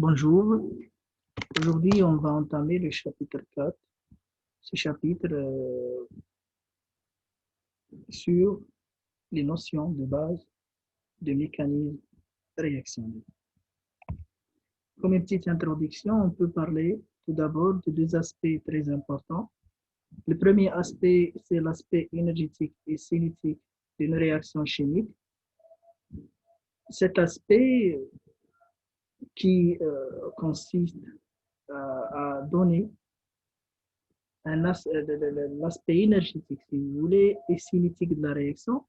Bonjour, aujourd'hui on va entamer le chapitre 4, ce chapitre sur les notions de base de mécanismes réactionnels. Comme une petite introduction, on peut parler tout d'abord de deux aspects très importants. Le premier aspect, c'est l'aspect énergétique et cinétique d'une réaction chimique. Cet aspect qui consiste à donner l'aspect énergétique, si vous voulez, et cinétique de la réaction.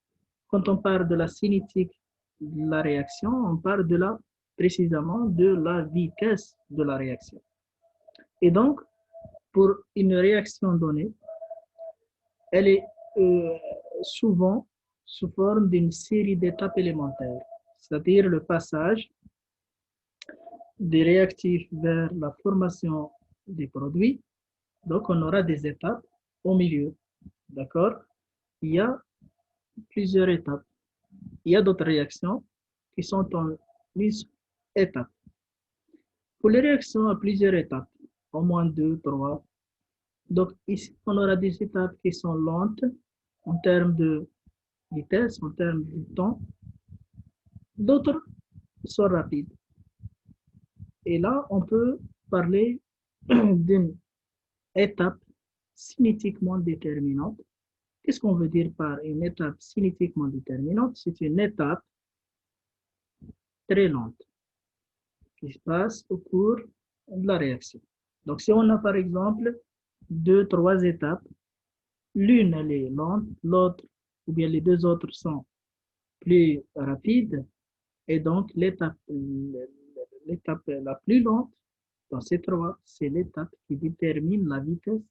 Quand on parle de la cinétique de la réaction, on parle précisément de la vitesse de la réaction. Et donc, pour une réaction donnée, elle est souvent sous forme d'une série d'étapes élémentaires, c'est-à-dire le passage des réactifs vers la formation des produits. Donc, on aura des étapes au milieu, d'accord? Il y a plusieurs étapes. Il y a d'autres réactions qui sont en une étape. Pour les réactions à plusieurs étapes, au moins 2, 3, donc ici, on aura des étapes qui sont lentes en termes de vitesse, en termes de temps. D'autres sont rapides. Et là, on peut parler d'une étape cinétiquement déterminante. Qu'est-ce qu'on veut dire par une étape cinétiquement déterminante? C'est une étape très lente qui se passe au cours de la réaction. Donc, si on a par exemple 2, 3 étapes, l'une elle est lente, l'autre ou bien les deux autres sont plus rapides, et donc l'étape la plus lente dans ces trois, c'est l'étape qui détermine la vitesse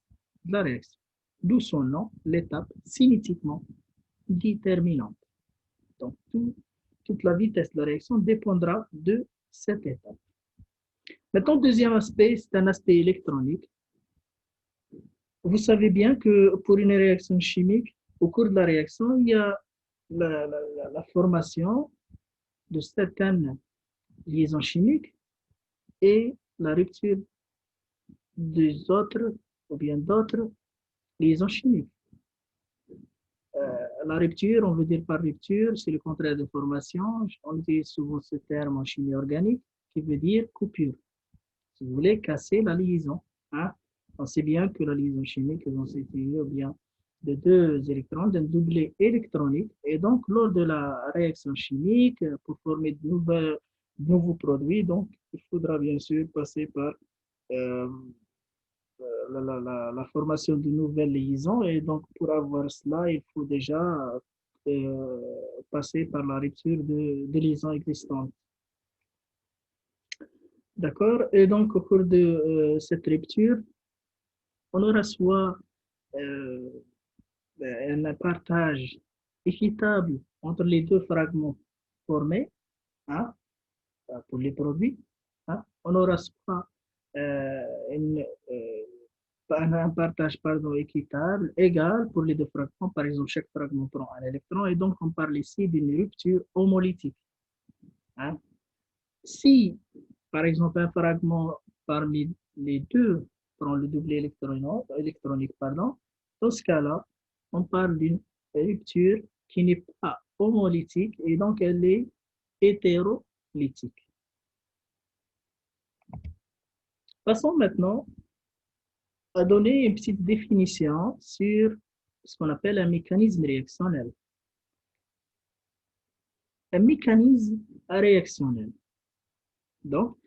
de la réaction. D'où son nom, l'étape cinétiquement déterminante. Donc, toute la vitesse de la réaction dépendra de cette étape. Maintenant, deuxième aspect, c'est un aspect électronique. Vous savez bien que pour une réaction chimique, au cours de la réaction, il y a la formation de certaines liaisons chimiques et la rupture des autres ou bien d'autres liaisons chimiques. La rupture, on veut dire par rupture, c'est le contraire de formation. On utilise souvent ce terme en chimie organique qui veut dire coupure. Si vous voulez casser la liaison, hein? On sait bien que la liaison chimique est constituée bien de deux électrons, d'un doublet électronique. Et donc, lors de la réaction chimique, pour former de nouveaux produits, donc, il faudra bien sûr passer par la formation de nouvelles liaisons. Et donc, pour avoir cela, il faut déjà passer par la rupture de liaisons existantes. D'accord? Et donc, au cours de cette rupture, on aura soit un partage équitable entre les deux fragments formés, hein, pour les produits. Hein. On aura soit un partage équitable, égal pour les deux fragments. Par exemple, chaque fragment prend un électron. Et donc, on parle ici d'une rupture homolytique. Hein. Si, par exemple, un fragment parmi les deux prend le doublet électronique, dans ce cas-là, on parle d'une rupture qui n'est pas homolytique et donc elle est hétérolytique. Passons maintenant à donner une petite définition sur ce qu'on appelle un mécanisme réactionnel. Un mécanisme réactionnel. Donc,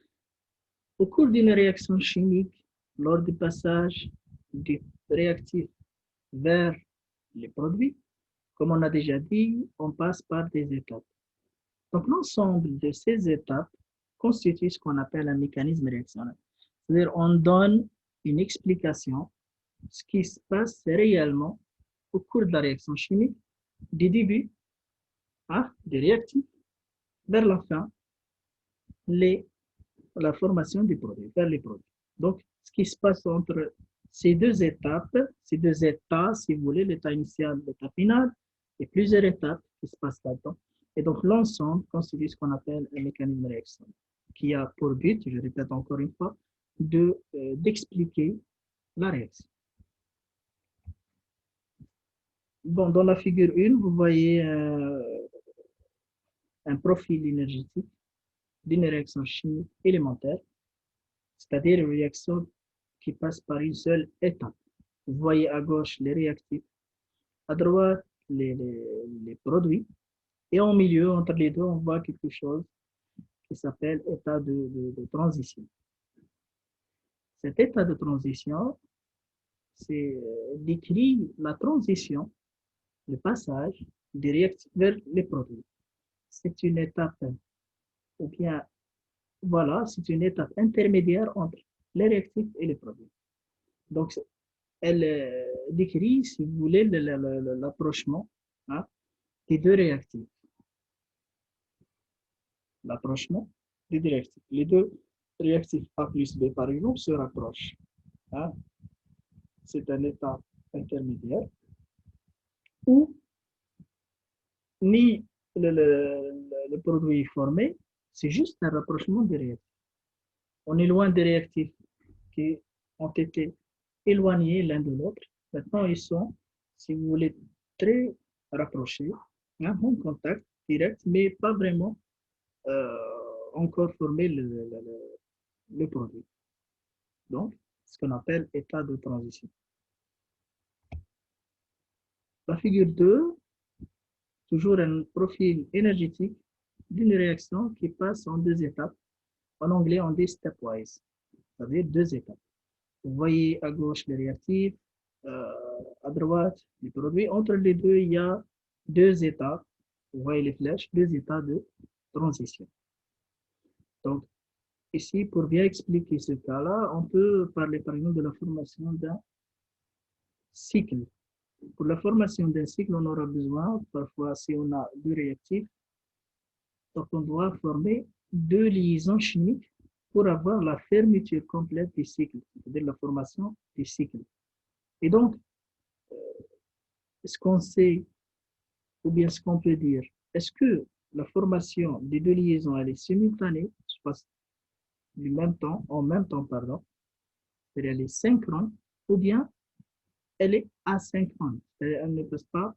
au cours d'une réaction chimique, lors du passage du réactif vers les produits, comme on a déjà dit, on passe par des étapes. Donc, l'ensemble de ces étapes constitue ce qu'on appelle un mécanisme réactionnel. C'est-à-dire, on donne une explication de ce qui se passe réellement au cours de la réaction chimique, du début des réactifs vers la fin, la formation des produits, vers les produits. Donc, ce qui se passe entre ces deux étapes, ces deux états, si vous voulez, l'état initial, l'état final, et plusieurs étapes qui se passent là-dedans. Et donc, l'ensemble constitue ce qu'on appelle un mécanisme réactionnel. qui a pour but, je répète encore une fois, d'expliquer la réaction. Bon, dans la figure 1, vous voyez un profil énergétique d'une réaction chimique élémentaire, c'est-à-dire une réaction qui passe par une seule étape. Vous voyez à gauche les réactifs, à droite les produits, et au milieu, entre les deux, on voit quelque chose qui s'appelle état de transition. Cet état de transition, décrit la transition, le passage des réactifs vers les produits. C'est une étape, ou bien, voilà, c'est une étape intermédiaire entre les réactifs et les produits. Donc, elle décrit, si vous voulez, l'approchement hein, des deux réactifs. L'approchement des deux réactifs. Les deux réactifs A plus B, par exemple, se rapprochent. Hein. C'est un état intermédiaire où ni le produit est formé, c'est juste un rapprochement des réactifs. On est loin des réactifs qui ont été éloignés l'un de l'autre. Maintenant, ils sont, si vous voulez, très rapprochés, hein, en contact direct, mais pas vraiment encore formé le produit. Donc, ce qu'on appelle état de transition. La figure 2, toujours un profil énergétique d'une réaction qui passe en deux étapes. En anglais, on dit stepwise, c'est-à-dire deux étapes. Vous voyez à gauche les réactifs, à droite les produits. Entre les deux, il y a deux étapes. Vous voyez les flèches, deux états de transition. Donc, ici, pour bien expliquer ce cas-là, on peut parler par exemple de la formation d'un cycle. Pour la formation d'un cycle, on aura besoin, parfois, si on a deux réactifs, donc on doit former deux liaisons chimiques pour avoir la fermeture complète du cycle, c'est-à-dire la formation du cycle. Et donc, ce qu'on sait, ou bien ce qu'on peut dire, est-ce que la formation des deux liaisons, elle est simultanée, se passe du même temps, en même temps, pardon, c'est-à-dire elle est synchrone, ou bien elle est asynchrone, c'est-à-dire elle ne passe pas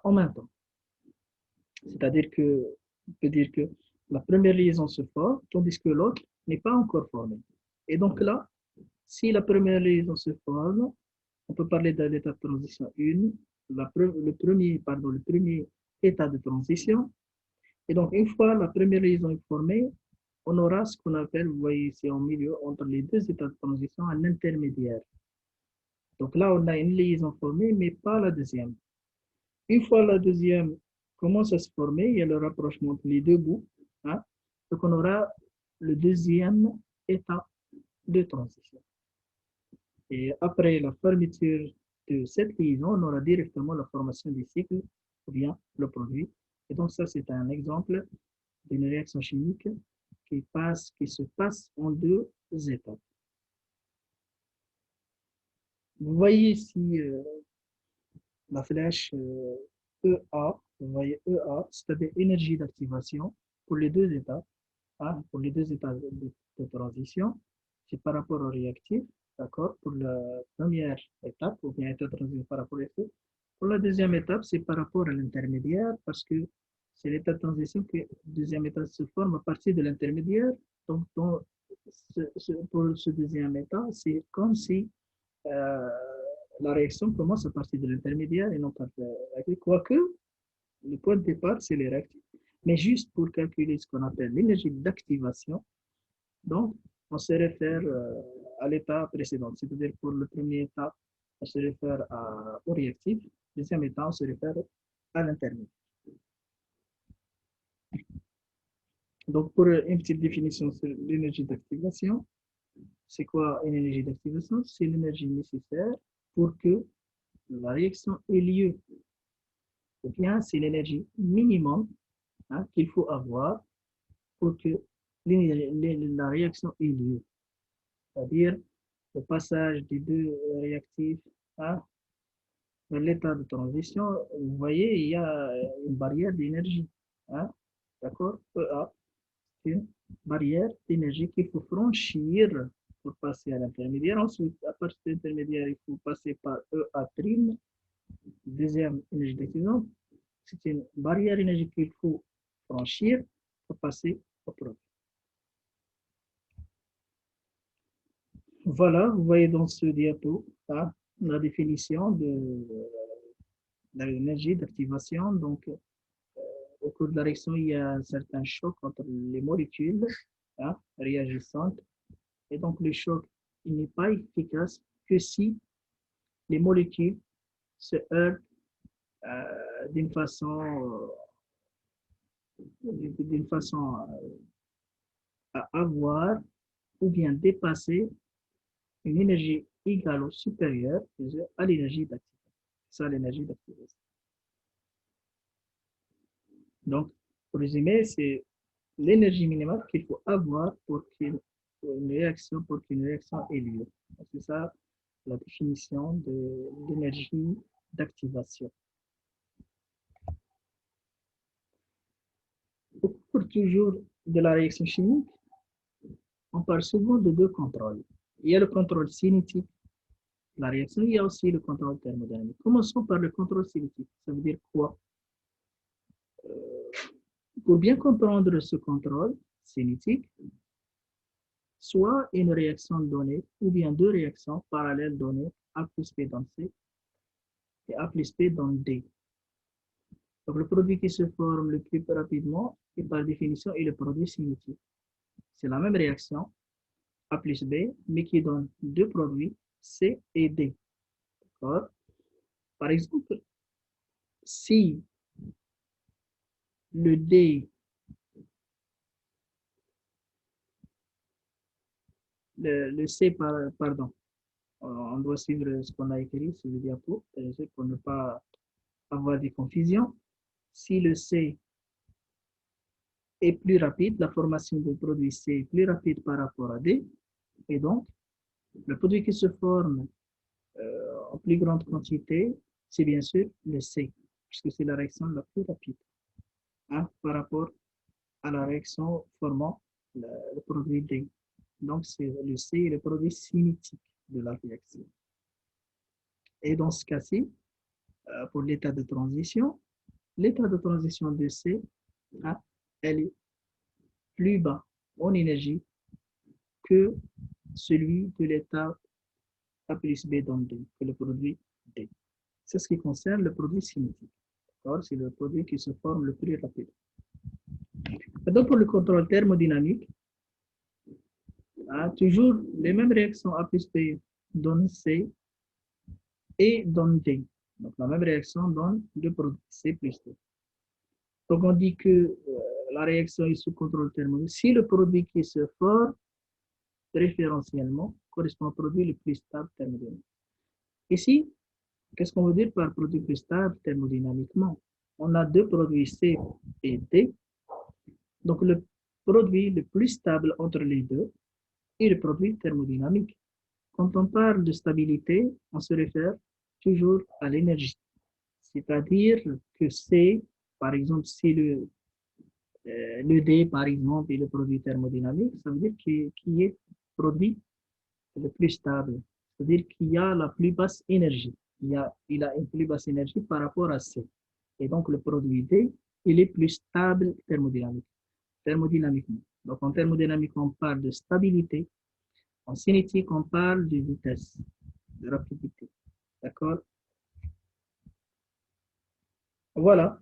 en même temps. C'est-à-dire que, on peut dire que la première liaison se forme, tandis que l'autre n'est pas encore formée. Et donc là, si la première liaison se forme, on peut parler de l'état de transition 1, le premier état de transition. Et donc, une fois la première liaison est formée, on aura ce qu'on appelle, vous voyez ici en milieu, entre les deux états de transition, un intermédiaire. Donc là, on a une liaison formée, mais pas la deuxième. Une fois la deuxième commence à se former, il y a le rapprochement entre les deux bouts. Hein, donc on aura le deuxième état de transition. Et après la fermeture de cette liaison, on aura directement la formation du cycle ou bien le produit. Et donc ça, c'est un exemple d'une réaction chimique qui se passe en deux étapes. Vous voyez ici la flèche EA, vous voyez EA, c'est-à-dire énergie d'activation pour les deux étapes, hein, pour les deux états de transition, c'est par rapport au réactif, d'accord, pour la première étape, ou bien état de transition par rapport au réactif. Pour la deuxième étape, c'est par rapport à l'intermédiaire, parce que c'est l'état de transition que la deuxième étape se forme à partir de l'intermédiaire. Donc, pour ce deuxième état, c'est comme si la réaction commence à partir de l'intermédiaire et non pas de réactif. Quoique, le point de départ, c'est les réactifs. Mais juste pour calculer ce qu'on appelle l'énergie d'activation, donc, on se réfère à l'état précédent. C'est-à-dire pour le premier état, on se réfère au réactif. Le deuxième état, on se réfère à l'intermédiaire. Donc, pour une petite définition sur l'énergie d'activation, c'est quoi une énergie d'activation? C'est l'énergie nécessaire pour que la réaction ait lieu. Ou bien, c'est l'énergie minimum hein, qu'il faut avoir pour que la réaction ait lieu. C'est-à-dire le passage des deux réactifs hein, vers l'état de transition, vous voyez, il y a une barrière d'énergie. Hein, d'accord? EA, c'est une barrière d'énergie qu'il faut franchir pour passer à l'intermédiaire. Ensuite, à partir de l'intermédiaire, il faut passer par E à prime. Deuxième énergie d'activation, c'est une barrière énergie qu'il faut franchir pour passer au produit. Voilà, vous voyez dans ce diapo hein, la définition de l'énergie d'activation. Donc, au cours de la réaction, il y a un certain choc entre les molécules hein, réagissantes. Et donc, le choc n'est pas efficace que si les molécules se heurtent d'une façon, à avoir ou bien dépasser une énergie égale ou supérieure à l'énergie d'activation. C'est ça l'énergie d'activation. Donc, pour résumer, c'est l'énergie minimale qu'il faut avoir pour qu'une réaction ait lieu. C'est ça la définition de l'énergie d'activation. Au cours toujours de la réaction chimique, on parle souvent de deux contrôles. Il y a le contrôle cinétique de la réaction, il y a aussi le contrôle thermodynamique. Commençons par le contrôle cinétique. Ça veut dire quoi? Pour bien comprendre ce contrôle cinétique, soit une réaction donnée ou bien deux réactions parallèles données A plus B dans C et A plus B dans D. Donc, le produit qui se forme le plus rapidement et par définition est le produit cinétique. C'est la même réaction, A plus B, mais qui donne deux produits, C et D. Par exemple, si le D, le C, pardon, on doit suivre ce qu'on a écrit sur le diapo pour ne pas avoir des confusions. Si le C est plus rapide, la formation du produit C est plus rapide par rapport à D, et donc le produit qui se forme en plus grande quantité, c'est bien sûr le C, puisque c'est la réaction la plus rapide hein, par rapport à la réaction formant le produit D. Donc, c'est le C le produit cinétique de la réaction. Et dans ce cas-ci, pour l'état de transition de C, hein, elle est plus bas en énergie que celui de l'état A plus B dans D, que le produit D. C'est ce qui concerne le produit cinétique. C'est le produit qui se forme le plus rapide. Donc, pour le contrôle thermodynamique, toujours les mêmes réactions A plus B donnent C et donnent D. Donc, la même réaction donne deux produits, C plus D. Donc, on dit que la réaction est sous contrôle thermodynamique. Si le produit qui se forme préférentiellement correspond au produit le plus stable thermodynamiquement. Ici, qu'est-ce qu'on veut dire par produit plus stable thermodynamiquement? On a deux produits C et D. Donc, le produit le plus stable entre les deux est le produit thermodynamique. Quand on parle de stabilité, on se réfère toujours à l'énergie. C'est-à-dire que C, par exemple, si le D, par exemple, est le produit thermodynamique, ça veut dire qu'il est produit le plus stable. C'est-à-dire qu'il y a la plus basse énergie. Il a une plus basse énergie par rapport à C. Et donc, le produit D, il est plus stable thermodynamiquement. Donc, en thermodynamique, on parle de stabilité. En cinétique, on parle de vitesse, de rapidité. D'accord? Voilà.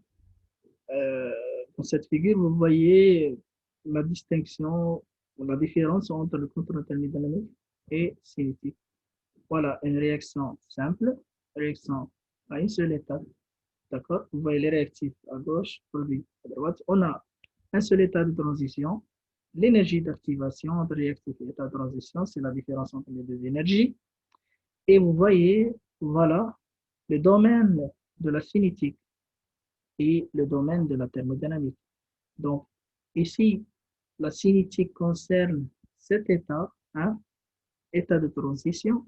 Euh, dans cette figure, vous voyez la distinction, la différence entre le contrôle thermodynamique et cinétique. Voilà une réaction simple, réaction à une seule étape. D'accord? Vous voyez les réactifs à gauche, produits à droite. On a un seul état de transition. L'énergie d'activation entre réactif et état de transition, c'est la différence entre les deux énergies. Et vous voyez, voilà, le domaine de la cinétique et le domaine de la thermodynamique. Donc, ici, la cinétique concerne cet état, hein, état de transition.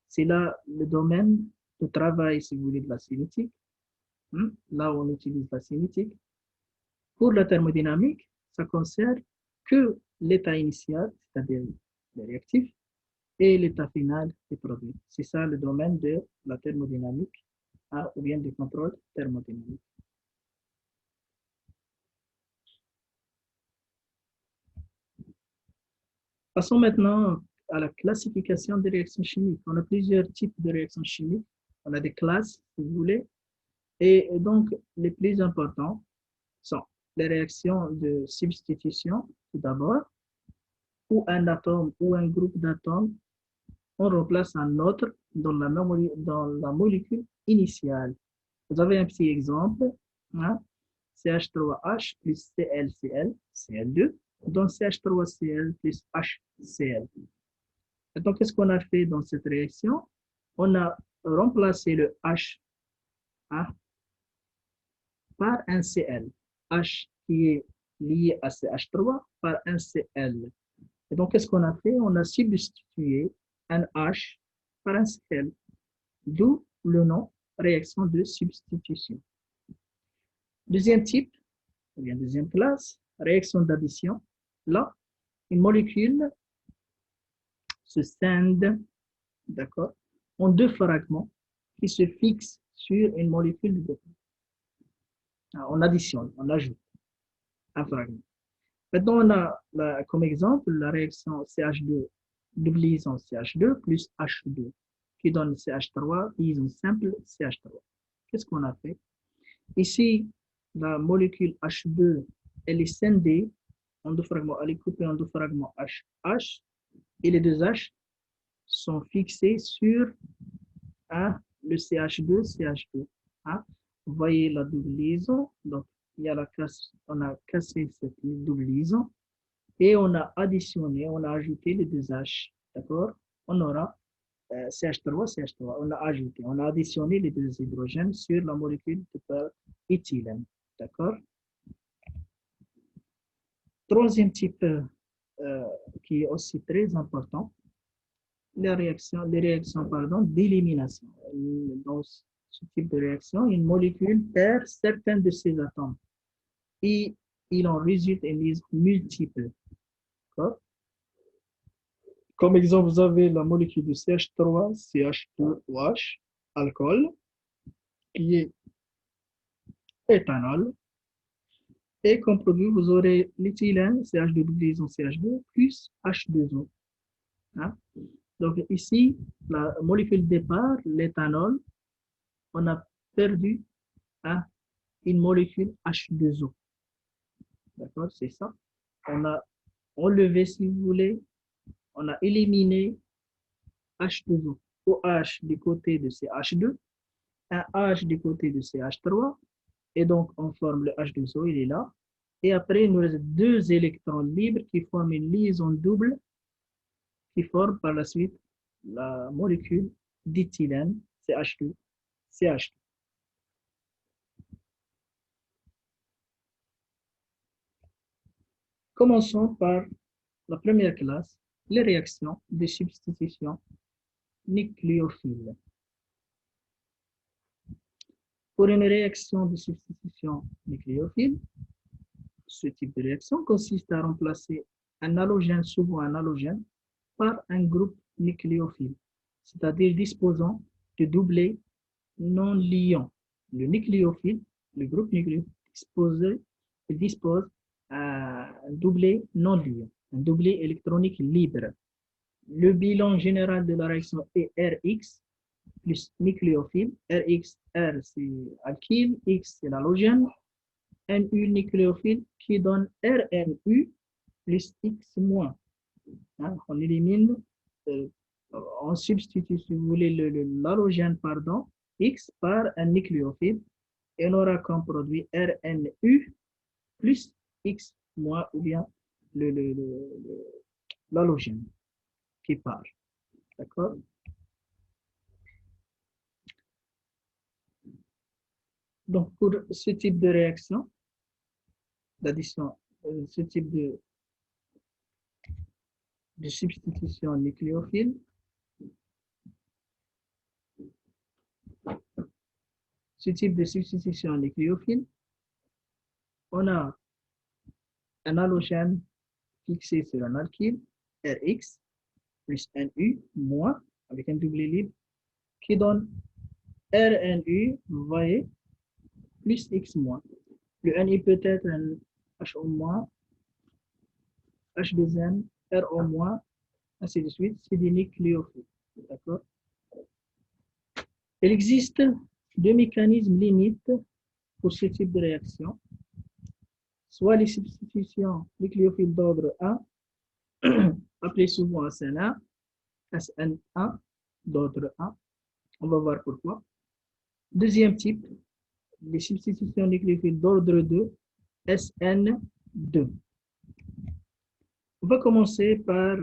C'est là le domaine de travail, si vous voulez, de la cinétique. Là où on utilise la cinétique. Pour la thermodynamique, ça concerne que l'état initial, c'est-à-dire le réactif, et l'état final des produits. C'est ça le domaine de la thermodynamique ou bien du contrôle thermodynamique. Passons maintenant à la classification des réactions chimiques. On a plusieurs types de réactions chimiques. On a des classes, si vous voulez. Et donc, les plus importants sont les réactions de substitution, tout d'abord, où un atome ou un groupe d'atomes, on remplace un autre dans la molécule initiale. Vous avez un petit exemple, hein? CH3H plus ClCl, Cl2, donc CH3Cl plus HCl. Et donc, qu'est-ce qu'on a fait dans cette réaction? On a remplacé le H, hein, par un Cl. H qui est lié à CH3 par un Cl. Et donc, qu'est-ce qu'on a fait? On a substitué un H par un Cl, d'où le nom réaction de substitution. Deuxième type, ou bien deuxième classe, réaction d'addition. Là, une molécule se scinde, d'accord, en deux fragments qui se fixent sur une molécule de départ. On additionne, on ajoute un fragment. Maintenant, on a comme exemple la réaction CH2 double liaison CH2 plus H2 qui donne CH3 liaison simple CH3. Qu'est-ce qu'on a fait? Ici, la molécule H2, elle est scindée en deux fragments, elle est coupée en deux fragments HH et les deux H sont fixés sur le CH2, CH2. Hein? Vous voyez la double liaison, donc il y a on a cassé cette double liaison et on a additionné, on a ajouté les deux H, d'accord? On aura CH3, CH3, on a ajouté, on a additionné les deux hydrogènes sur la molécule de éthylène, d'accord? Troisième type qui est aussi très important, les réactions d'élimination. Dans ce type de réaction, une molécule perd certains de ses atomes et il en résulte une liaison multiple. Comme exemple, vous avez la molécule de CH3, CH2OH, alcool, qui est éthanol. Et comme produit, vous aurez l'éthylène, CH2 liaison CH2, plus H2O. Hein? Donc ici, la molécule de départ, l'éthanol, on a perdu une molécule H2O. D'accord, c'est ça. On a enlevé, si vous voulez, on a éliminé H2O. OH du côté de CH2, un H du côté de CH3, et donc on forme le H2O, il est là. Et après, il nous reste deux électrons libres qui forment une liaison double qui forme par la suite la molécule d'éthylène, CH2, CH2. Commençons par la première classe, les réactions de substitution nucléophile. Pour une réaction de substitution nucléophile, ce type de réaction consiste à remplacer un halogène, souvent un halogène, par un groupe nucléophile, c'est-à-dire disposant de doublés non liants. Le nucléophile, le groupe nucléophile, dispose d'un doublé non liant, un doublé électronique libre. Le bilan général de la réaction est Rx plus nucléophile. Rx, R c'est alkyle, X c'est l'halogène, NU nucléophile qui donne RNU plus X moins. Hein, on élimine, on substitue, si vous voulez, l'halogène, pardon, X par un nucléophile et on aura comme produit RNU plus X moins ou bien l'halogène qui part. D'accord? Donc, pour ce type de réaction, d'addition, ce type de substitution nucléophile, on a un halogène fixé sur un alkyle, Rx plus Nu moins, avec un double libre, qui donne RNU, vous voyez, plus X moins. Le NI peut être un HO moins, H2N, RO moins, ainsi de suite. C'est des nucléophiles. D'accord? Il existe deux mécanismes limites pour ce type de réaction. Soit les substitutions nucléophiles d'ordre 1, appelées souvent SN1, SN1 d'ordre 1. On va voir pourquoi. Deuxième type, les substitutions nucléophiles d'ordre 2, SN2. On va commencer par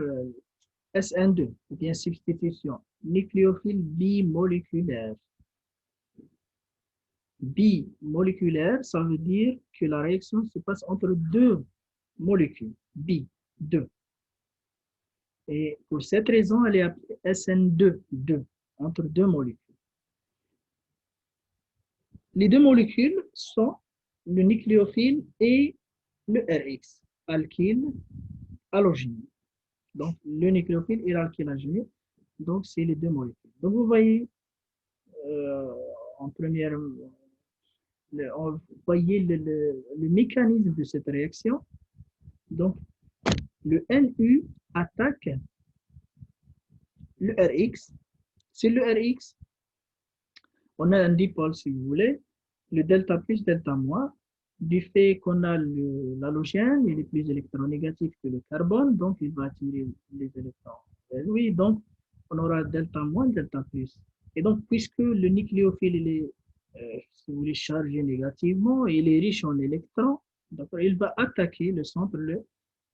SN2, ou bien substitution nucléophile bimoléculaire. Bimoléculaire, ça veut dire que la réaction se passe entre deux molécules, bi, 2. Et pour cette raison, elle est appelée SN2, 2, entre deux molécules. Les deux molécules sont le nucléophile et le Rx, alkyle, halogène. Donc, le nucléophile et l'alkyle halogène, donc c'est les deux molécules. Donc, vous voyez, en première, vous voyez le mécanisme de cette réaction. Donc, le Nu attaque le Rx. Sur le Rx, on a un dipôle, si vous voulez, le delta plus, delta moins. Du fait qu'on a l'halogène, il est plus électronégatif que le carbone, donc il va attirer les électrons vers lui. Donc, on aura delta moins, delta plus. Et donc, puisque le nucléophile il est, si vous voulez, chargé négativement, il est riche en électrons, il va attaquer le centre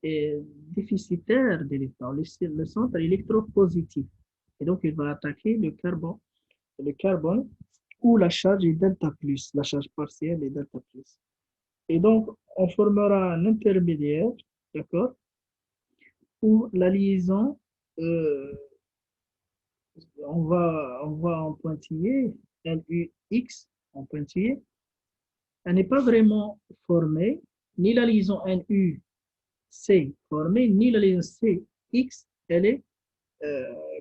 déficitaire d'électrons, le centre électropositif. Et donc, il va attaquer le carbone où la charge est delta plus, la charge partielle est delta plus. Et donc, on formera un intermédiaire, d'accord, où la liaison, on va en pointillé, NUX en pointillé, elle n'est pas vraiment formée, ni la liaison NUC formée, ni la liaison CX, elle est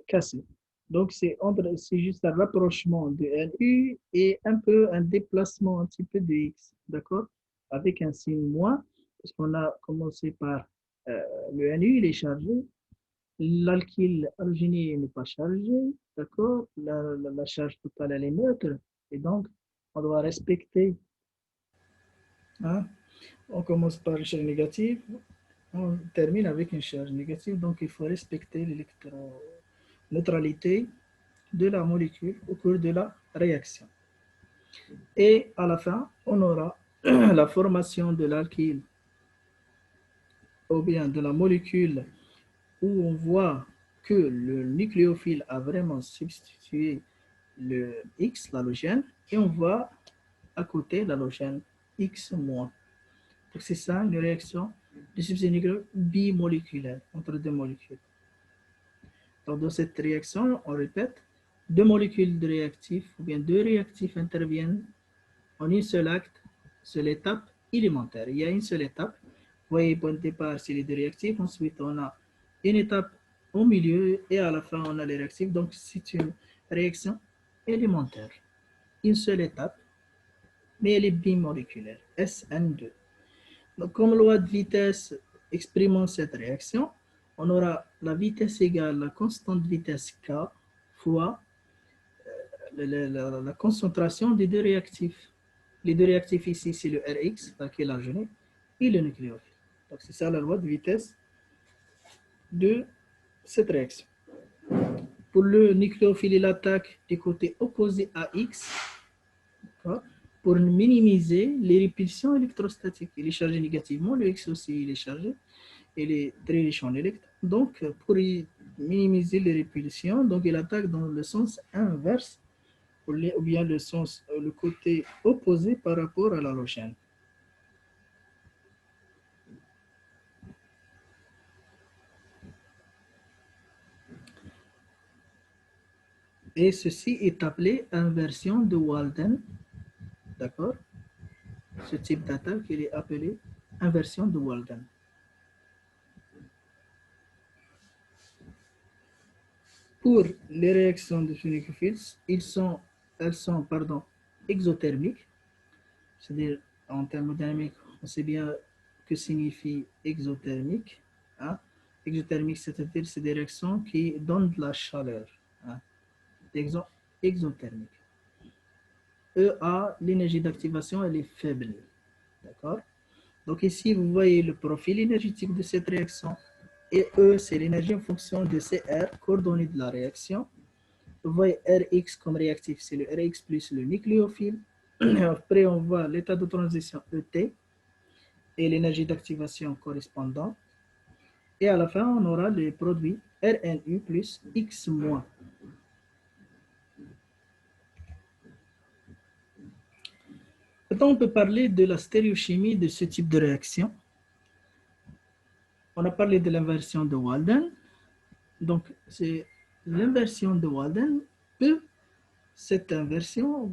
cassée. Donc, c'est juste un rapprochement de NU et un peu un déplacement un petit peu de X, d'accord? Avec un signe moins, parce qu'on a commencé par le NU, il est chargé, l'alkyle halogéné n'est pas chargé, d'accord? La charge totale, elle est neutre, et donc, on doit respecter, hein? On commence par une charge négative, on termine avec une charge négative, donc il faut respecter l'électroneutralité de la molécule au cours de la réaction. Et à la fin, on aura la formation de l'alkyle ou bien de la molécule où on voit que le nucléophile a vraiment substitué le X, l'halogène, et on voit à côté l'halogène X-. Donc c'est ça une réaction de substitution bimoléculaire entre deux molécules. Donc dans cette réaction, on répète, deux molécules de réactifs ou bien deux réactifs interviennent en une seule acte, seule étape élémentaire. Il y a une seule étape. Vous voyez, point de départ, c'est les deux réactifs. Ensuite, on a une étape au milieu et à la fin, on a les réactifs. Donc, c'est une réaction élémentaire. Une seule étape, mais elle est bimoléculaire, SN2. Donc, comme loi de vitesse exprimant cette réaction, on aura la vitesse égale à la constante de vitesse K fois la concentration des deux réactifs. Les deux réactifs ici, c'est le Rx, qui est l'argenate, et le nucléophile. Donc, c'est ça la loi de vitesse de cette réaction. Pour le nucléophile, il attaque du côté opposé à X, pour minimiser les répulsions électrostatiques. Il est chargé négativement, le X aussi, il est chargé, il est très riche en électrons. Donc, pour minimiser les répulsions, donc il attaque dans le sens inverse, ou bien le côté opposé par rapport à l'halogène. Et ceci est appelé inversion de Walden. D'accord? Ce type d'attaque, il est appelé inversion de Walden. Pour les réactions de ce nucléophile, elles sont exothermiques, c'est-à-dire en thermodynamique, on sait bien que signifie exothermique. Hein. Exothermique, c'est-à-dire c'est des réactions qui donnent de la chaleur. Hein. Exothermique. EA, l'énergie d'activation, elle est faible. D'accord? Donc ici, vous voyez le profil énergétique de cette réaction. Et E, c'est l'énergie en fonction de CR, coordonnées de la réaction. Vous voyez Rx comme réactif, c'est le Rx plus le nucléophile. Après, on voit l'état de transition ET et l'énergie d'activation correspondante. Et à la fin, on aura les produits RNU plus X-. Maintenant, on peut parler de la stéréochimie de ce type de réaction. On a parlé de l'inversion de Walden. Donc, c'est l'inversion de Walden cette inversion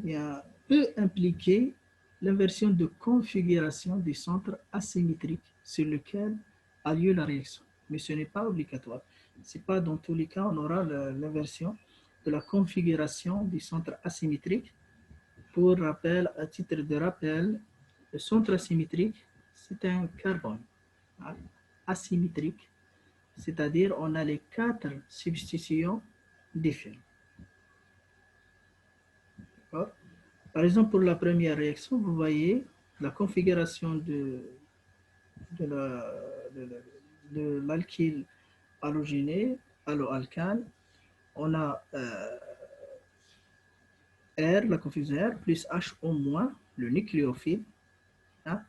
peut impliquer l'inversion de configuration du centre asymétrique sur lequel a lieu la réaction. Mais ce n'est pas obligatoire. Ce n'est pas dans tous les cas, on aura l'inversion de la configuration du centre asymétrique. Pour rappel, à titre de rappel, le centre asymétrique, c'est un carbone asymétrique, c'est-à-dire on a les 4 substitutions différentes. Par exemple, pour la première réaction, vous voyez la configuration de l'alkyle halogéné, allo-alcane. On a R, la configuration R, plus HO-, le nucléophile. Hein.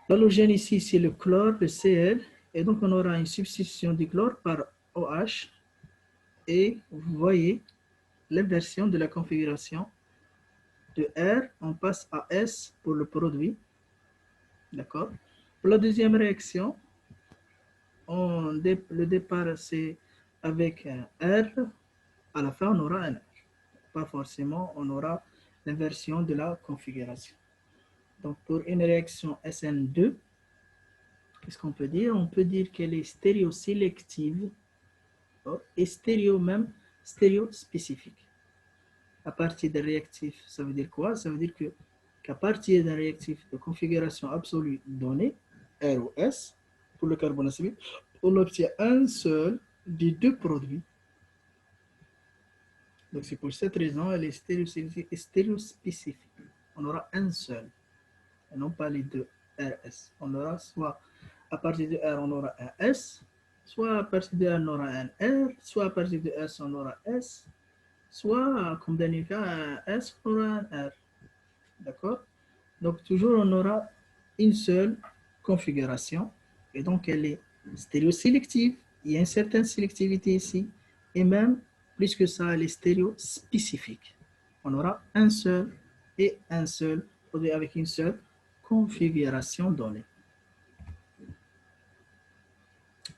L'halogène ici, c'est le chlore, le Cl. Et donc, on aura une substitution du chlore par OH. Et vous voyez l'inversion de la configuration de R, on passe à S pour le produit. D'accord? Pour la deuxième réaction, le départ, c'est avec un R. À la fin, on aura un R. Pas forcément, on aura l'inversion de la configuration. Donc, pour une réaction SN2, qu'est-ce qu'on peut dire? On peut dire qu'elle est stéréosélective et stéréospécifique. À partir d'un réactif, ça veut dire quoi? Ça veut dire qu'à partir d'un réactif de configuration absolue donnée, R ou S, pour le carbone acide, on obtient un seul des deux produits. Donc c'est pour cette raison, elle est stéréospécifique. On aura un seul, et non pas les deux RS. On aura soit à partir de R, on aura un S, soit à partir de R, on aura un R, soit à partir de S, on aura S, soit, comme dernier cas, un S, on aura un R. D'accord? Donc, toujours, on aura une seule configuration. Et donc, elle est stéréosélective. Il y a une certaine sélectivité ici. Et même, plus que ça, elle est stéréospécifique. On aura un seul et un seul produit avec une seule configuration donnée.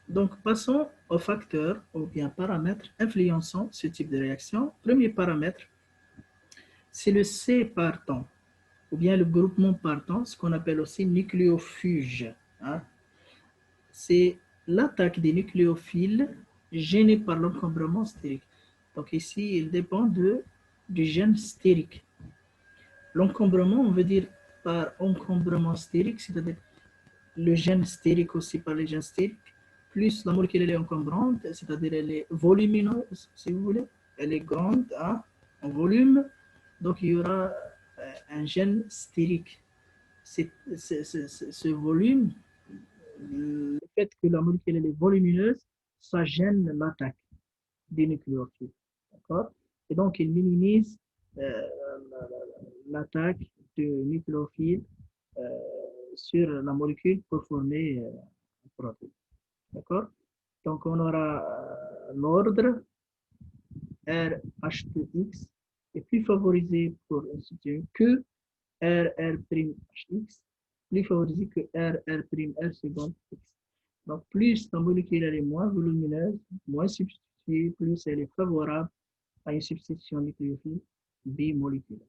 Donc, passons aux facteurs ou bien paramètres influençant ce type de réaction. Premier paramètre, c'est le C partant, ou bien le groupement partant, ce qu'on appelle aussi nucléofuge. Hein. C'est l'attaque des nucléophiles gênés par l'encombrement stérique. Donc ici, il dépend du gène stérique. L'encombrement, on veut dire par encombrement stérique, c'est-à-dire le gène stérique aussi par les gènes stériques, plus la molécule elle est encombrante, c'est-à-dire elle est volumineuse, si vous voulez, elle est grande hein, en volume, donc il y aura un gène stérique. Ce volume, le fait que la molécule elle est volumineuse, ça gêne l'attaque des nucléophiles. D'accord? Et donc, il minimise l'attaque de nucléophiles sur la molécule pour former un protéine. D'accord? Donc, on aura l'ordre RH2X est plus favorisé pour instituer que RR'(X), plus favorisé que RR'(R) seconde X. Donc, plus la molécule est moins volumineuse, moins substituée, plus elle est favorable à une substitution nucléophile bimoléculaire.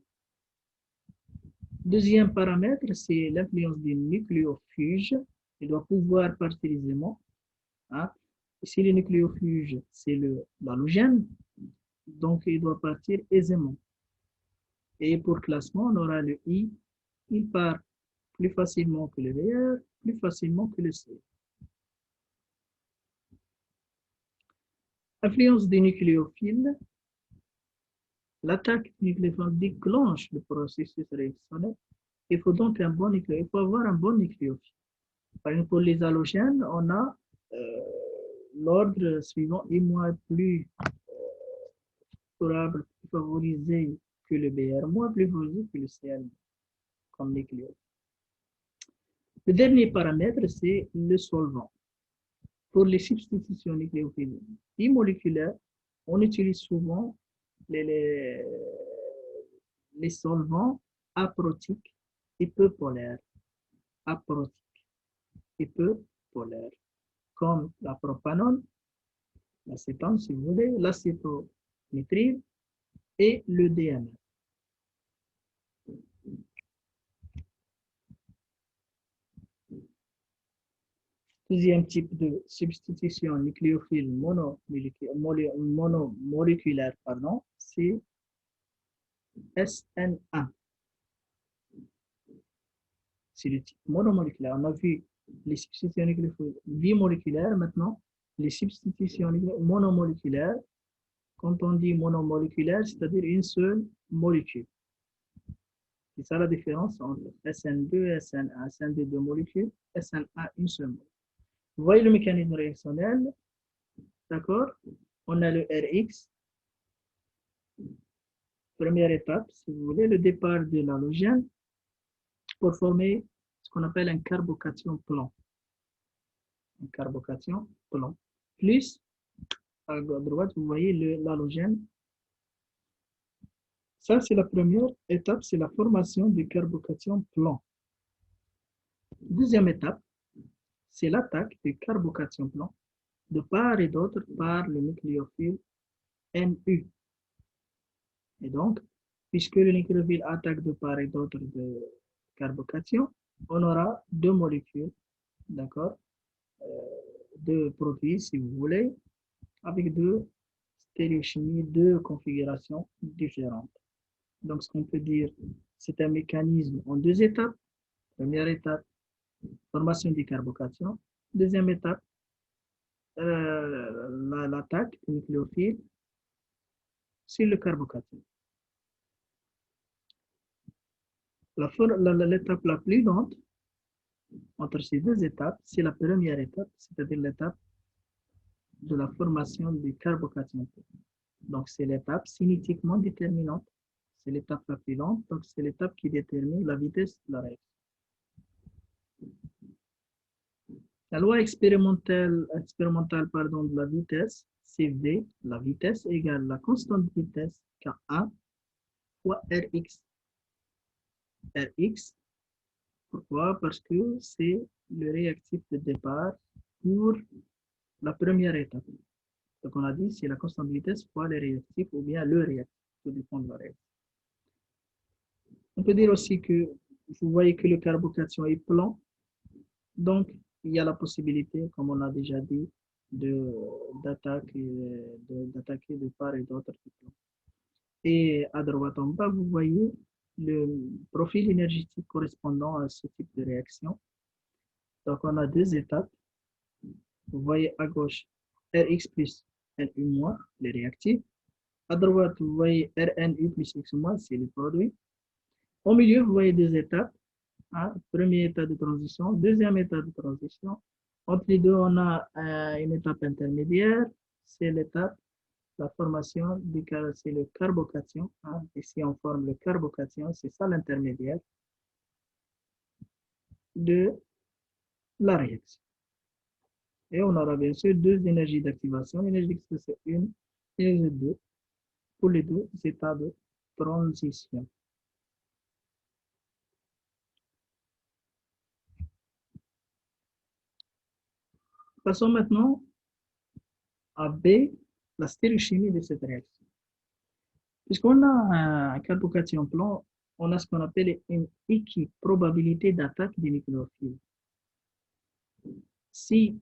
Deuxième paramètre, c'est l'influence du nucléofuge. Il doit pouvoir partiellement hein, Ici, le nucléofuge, c'est l'halogène, donc il doit partir aisément. Et pour classement, on aura le I, il part plus facilement que le VR, plus facilement que le C. Influence des nucléophiles. L'attaque du nucléophile déclenche le processus réactionnel. Il faut donc un bon nucléophile. Il faut avoir un bon nucléophile. Par exemple, pour les halogènes, on a l'ordre suivant est moins plus favorable, plus favorisé que le BR, moins plus favorisé que le CL comme nucléophile. Le dernier paramètre, c'est le solvant. Pour les substitutions nucléophiles bimoléculaires, on utilise souvent les solvants aprotiques et peu polaires. Aprotiques et peu polaires, comme la propanone, l'acétone si vous voulez, l'acétonitrile et le DMR. Deuxième type de substitution nucléophile monomoléculaire, c'est SN1. C'est le type monomoléculaire. On a vu les substitutions nucléophiles bimoléculaires, maintenant les substitutions monomoléculaires. Quand on dit monomoléculaire, c'est-à-dire une seule molécule. C'est ça la différence entre SN2 et SN1. SN2, deux molécules, SN1, une seule molécule. Vous voyez le mécanisme réactionnel, d'accord? On a le Rx. Première étape, si vous voulez, le départ de l'halogène pour former ce qu'on appelle un carbocation plan. Un carbocation plan. Plus, à droite, vous voyez l'halogène. Ça, c'est la première étape, c'est la formation du carbocation plan. Deuxième étape, c'est l'attaque du carbocation plan de part et d'autre par le nucléophile NU. Et donc, puisque le nucléophile attaque de part et d'autre de carbocation, on aura deux molécules, d'accord, deux produits si vous voulez, avec deux stéréochimies, deux configurations différentes. Donc, ce qu'on peut dire, c'est un mécanisme en deux étapes. Première étape, formation du carbocation. Deuxième étape, l'attaque du nucléophile sur le carbocation. L'étape la plus lente entre ces deux étapes, c'est la première étape, c'est-à-dire l'étape de la formation du carbocation. Donc, c'est l'étape cinétiquement déterminante. C'est l'étape la plus lente, donc c'est l'étape qui détermine la vitesse de la réaction. La loi expérimentale de la vitesse, c'est V, la vitesse égale la constante de vitesse K1 fois Rx. Rx, pourquoi? Parce que c'est le réactif de départ pour la première étape. Donc on a dit c'est la constante de vitesse fois le réactif ou bien le réactif, tout dépend de la réaction. On peut dire aussi que vous voyez que le carbocation est plan, donc il y a la possibilité, comme on a déjà dit, d'attaquer de part et d'autre. Et à droite en bas, vous voyez le profil énergétique correspondant à ce type de réaction. Donc on a deux étapes. Vous voyez à gauche Rx plus Nu-, les réactifs. À droite, vous voyez Rnu plus X-, c'est les produits. Au milieu, vous voyez deux étapes. Premier état de transition, deuxième état de transition. Entre les deux, on a une étape intermédiaire. C'est l'étape, la formation c'est le carbocation. Ici, on forme le carbocation, c'est ça l'intermédiaire de la réaction. Et on aura bien sûr deux énergies d'activation. L'énergie d'activation 1 et l'énergie 2 pour les deux états de transition. Passons maintenant à B, la stéréochimie de cette réaction. Puisqu'on a un carbocation plan, on a ce qu'on appelle une équiprobabilité d'attaque des nucléophiles. Si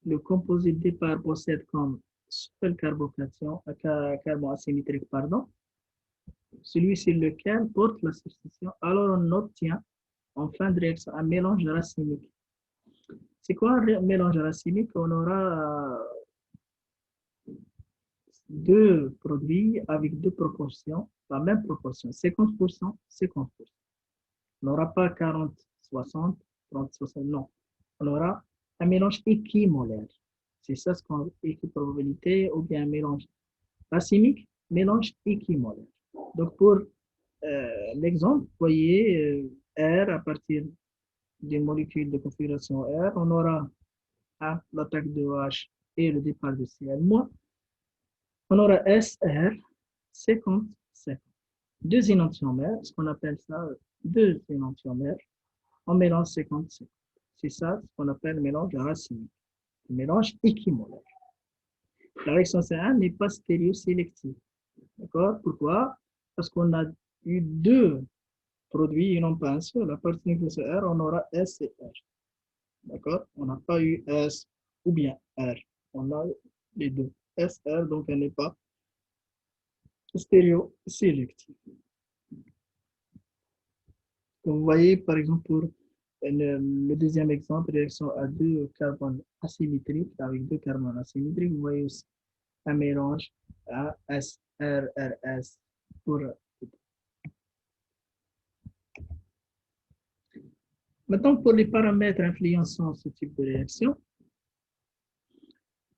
le composé de départ possède comme seule carbocation, carbone asymétrique, pardon, celui sur lequel porte la substitution, alors on obtient en fin de réaction un mélange racimique. C'est quoi un mélange racimique? On aura deux produits avec deux proportions, la même proportion, 50%, 50%. On n'aura pas 40, 60, 30, 60, non. On aura un mélange équimolaire. C'est ça ce qu'on équiprobabilité ou bien un mélange racimique, mélange équimolaire. Donc pour l'exemple, vous voyez R à partir d'une molécule de configuration R, on aura l'attaque de H et le départ de Cl-. On aura SR 50, 50. Deux énantiomères, ce qu'on appelle ça deux énantiomères, on mélange 50, 50. C'est ça ce qu'on appelle le mélange racinique, le mélange équimolaire. La réaction C1 n'est pas stéréosélective. D'accord? Pourquoi? Parce qu'on a eu deux produits et non pas un seul. À partir de ce R, on aura S et R. D'accord? On n'a pas eu S ou bien R. On a les deux. S, R, donc elle n'est pas stéréosélective. Donc, vous voyez, par exemple, pour le deuxième exemple, réaction à deux carbones asymétriques, avec deux carbones asymétriques, vous voyez aussi un mélange à SRRS pour. Maintenant, pour les paramètres influençant ce type de réaction,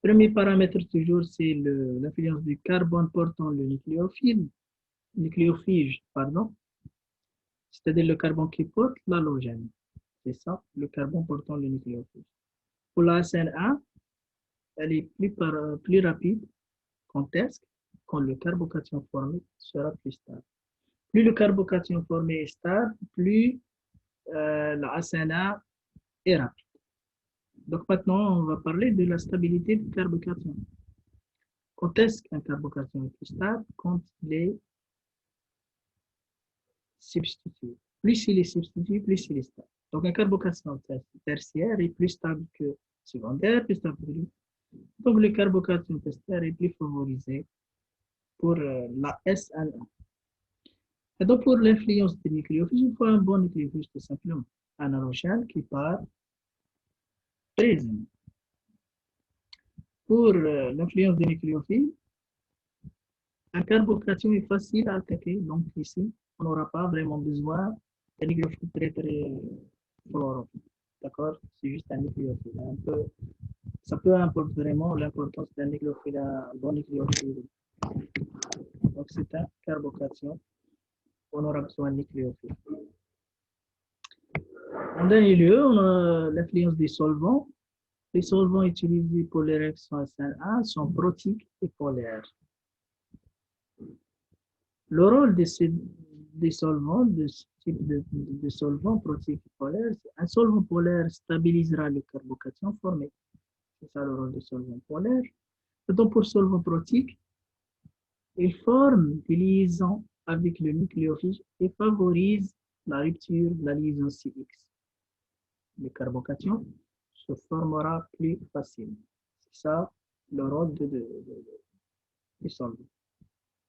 premier paramètre toujours, c'est l'influence du carbone portant le nucléophile, pardon, c'est-à-dire le carbone qui porte l'halogène. C'est ça, le carbone portant le nucléophile. Pour la SN1, elle est plus rapide quand est-ce quand le carbocation formé sera plus stable. Plus le carbocation formé est stable, plus la SN1 est rapide. Donc maintenant, on va parler de la stabilité du carbocation. Quand est-ce qu'un carbocation est plus stable? Quand il est substitué. Plus il est substitué, plus il est stable. Donc un carbocation tertiaire est plus stable que secondaire, plus stable que. Donc le carbocation tertiaire est plus favorisé pour la SN1. Et donc pour l'influence des nucléophiles, il faut un bon nucléophile tout simplement. Un halogène qui part présent. Pour l'influence des nucléophiles, un carbocation est facile à attaquer. Donc ici, on n'aura pas vraiment besoin d'un nucléophile très très fort. D'accord? C'est juste un nucléophile. Ça peut importer vraiment l'importance d'un nucléophile, un bon nucléophile. Donc c'est un carbocation. On aura besoin d'un nucléophile. En dernier lieu, on a l'influence des solvants. Les solvants utilisés pour les réactions SN1 sont protiques et polaires. Le rôle des solvants, de ce type de solvant protique et polaire, un solvant polaire stabilisera le carbocation formé. C'est ça le rôle du solvant polaire. Et donc pour solvant protique, il forme des liaisons avec le nucléophile et favorise la rupture de la liaison CX. Le carbocation se formera plus facilement. C'est ça le rôle des solvants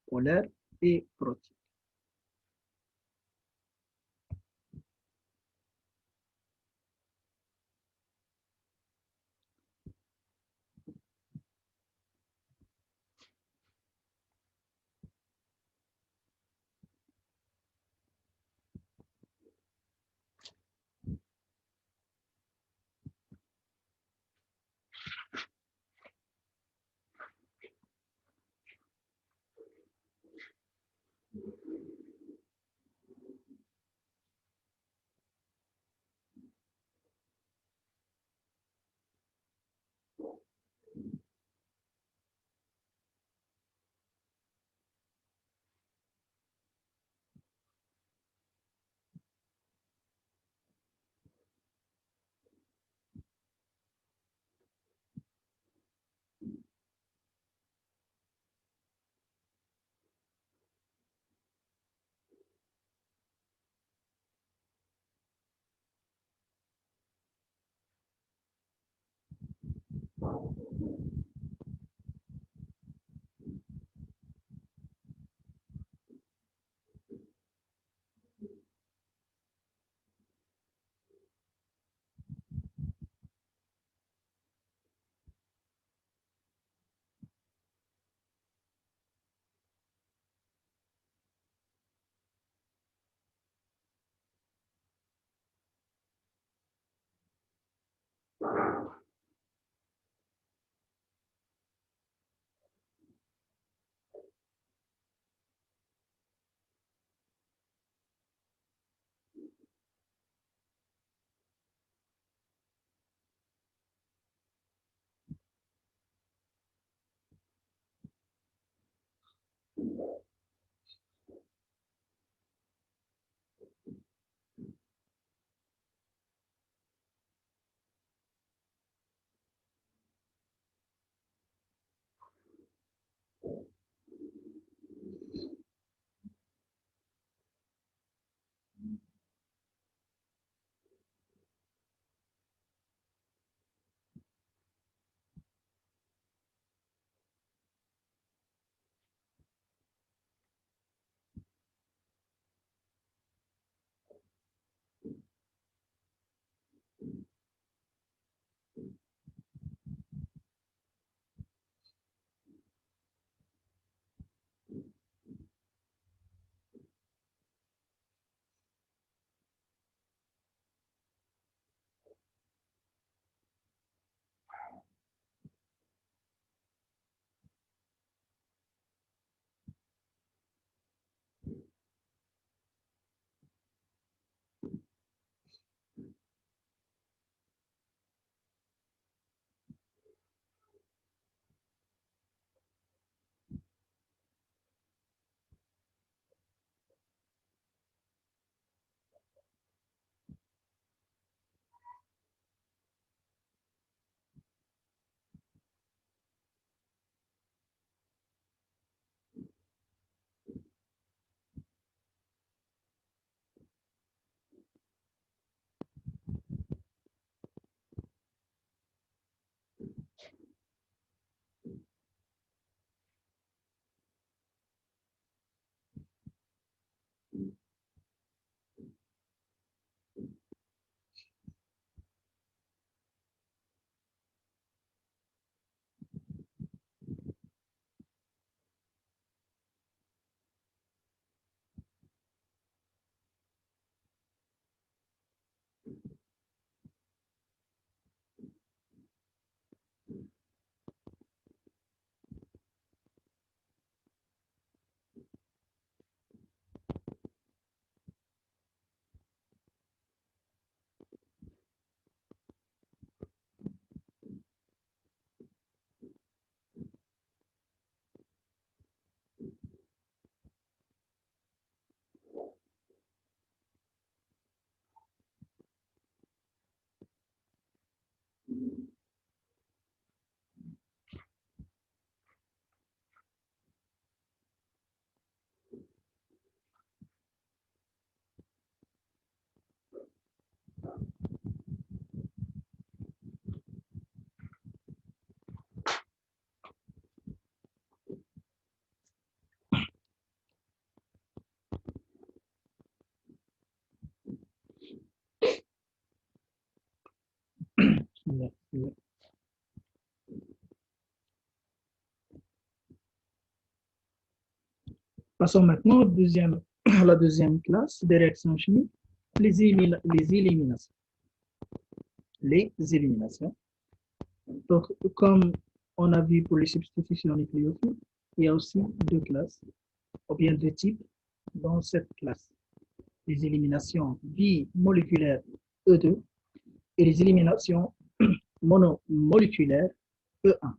polaires et protiques. Passons maintenant à la deuxième classe des réactions chimiques, les éliminations. Les éliminations. Donc, comme on a vu pour les substitutions nucléophiles, il y a aussi deux classes, ou bien deux types dans cette classe. Les éliminations bimoléculaires E2 et les éliminations monomoléculaires E1.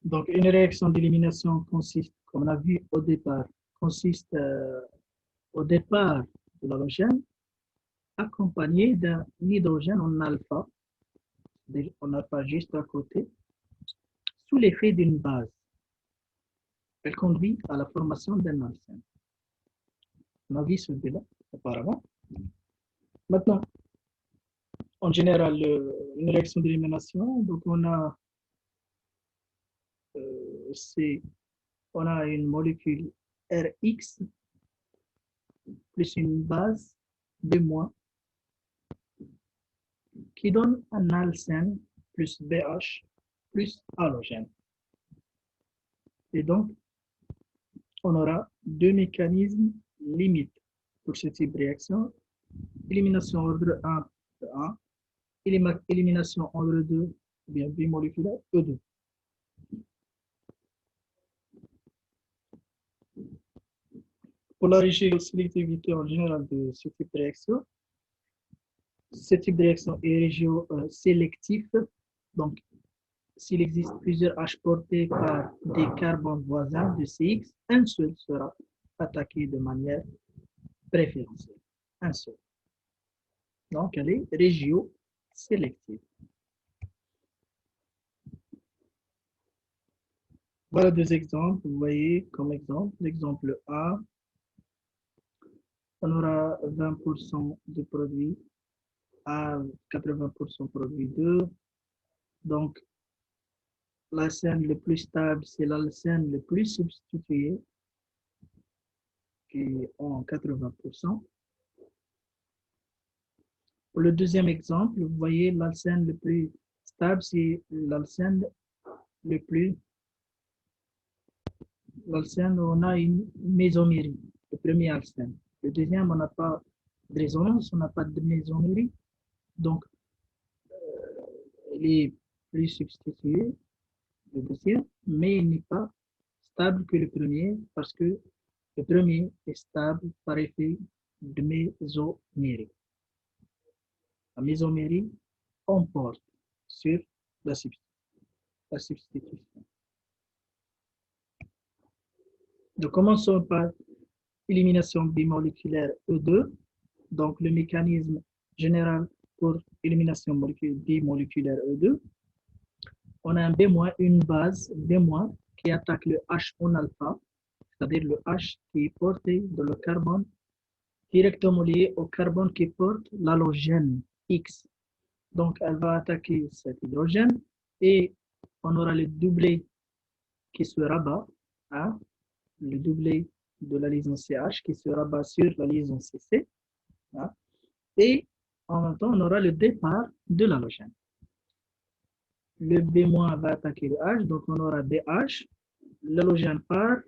Donc, une réaction d'élimination consiste, comme on a vu au départ, consiste au départ de l'halogène accompagné d'un hydrogène en alpha juste à côté, sous l'effet d'une base. Elle conduit à la formation d'un alcène. On a vu celui-là auparavant. Maintenant, en général, une réaction d'élimination, donc on a une molécule Rx plus une base B- qui donne un alcène plus BH plus halogène. Et donc, on aura deux mécanismes limites pour ce type de réaction. Élimination ordre 1, E1, élimination ordre 2, ou bien bimoléculaire, E2. Pour la régio-sélectivité en général de ce type de réaction est régio-sélectif. Donc, s'il existe plusieurs H portés par des carbones voisins de CX, un seul sera attaqué de manière préférentielle. Un seul. Donc, elle est régio-sélective. Voilà deux exemples. Vous voyez comme exemple, l'exemple A, on aura 20% de produit à 80% produit 2. Donc, l'alcène le plus stable, c'est l'alcène le plus substitué, qui est en 80%. Pour le deuxième exemple, vous voyez l'alcène le plus stable, c'est l'alcène le plus. L'alcène, on a une mésomérie, le premier alcène. Le deuxième, on n'a pas de résonance, on n'a pas de mésomérie. Donc, il est plus substitué, le deuxième, mais il n'est pas stable que le premier parce que le premier est stable par effet de mésomérie. La mésomérie emporte sur la substitution. Donc, commençons par élimination bimoléculaire E2. Donc, le mécanisme général pour élimination bimoléculaire E2. On a un B-, une base B- qui attaque le H en alpha, c'est-à-dire le H qui est porté dans le carbone directement lié au carbone qui porte l'halogène X. Donc, elle va attaquer cet hydrogène et on aura le doublé qui se rabat, hein, le doublé de la liaison CH qui se rabat sur la liaison CC. Hein, et en même temps, on aura le départ de l'halogène. Le B- va attaquer le H, donc on aura BH, l'halogène part,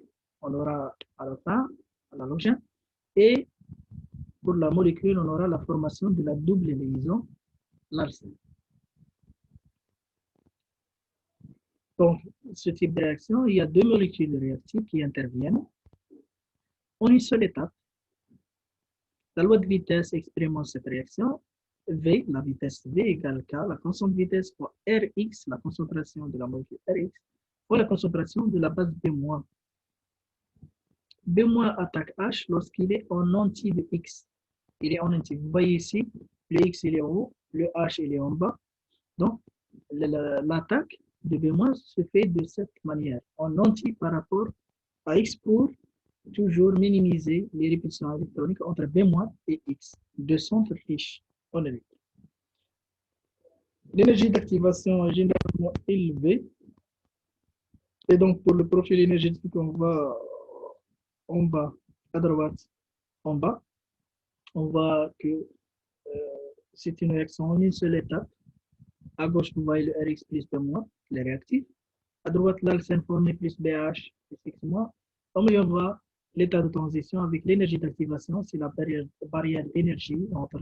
on aura à la fin l'halogène, et pour la molécule, on aura la formation de la double liaison, l'alcène. Donc, ce type de réaction, il y a deux molécules réactives qui interviennent en une seule étape. La loi de vitesse expérimente cette réaction. V, la vitesse V égale K, la constante de vitesse fois Rx, la concentration de la molécule Rx, fois la concentration de la base B-. B- attaque H lorsqu'il est en anti de X. Il est en anti. Vous voyez ici, le X il est en haut, le H il est en bas. Donc, l'attaque de B- se fait de cette manière, en entier par rapport à X pour toujours minimiser les répétitions électroniques entre B- et X, deux centres riches en électrons. L'énergie d'activation est généralement élevée. Et donc, pour le profil énergétique, on va en bas, à droite, en bas, on voit que c'est une réaction en une seule étape. À gauche, vous voyez le Rx plus B-, les réactifs. À droite, l'alcène formé plus BH plus X-. Au milieu, on voit l'état de transition avec l'énergie d'activation, c'est la barrière d'énergie entre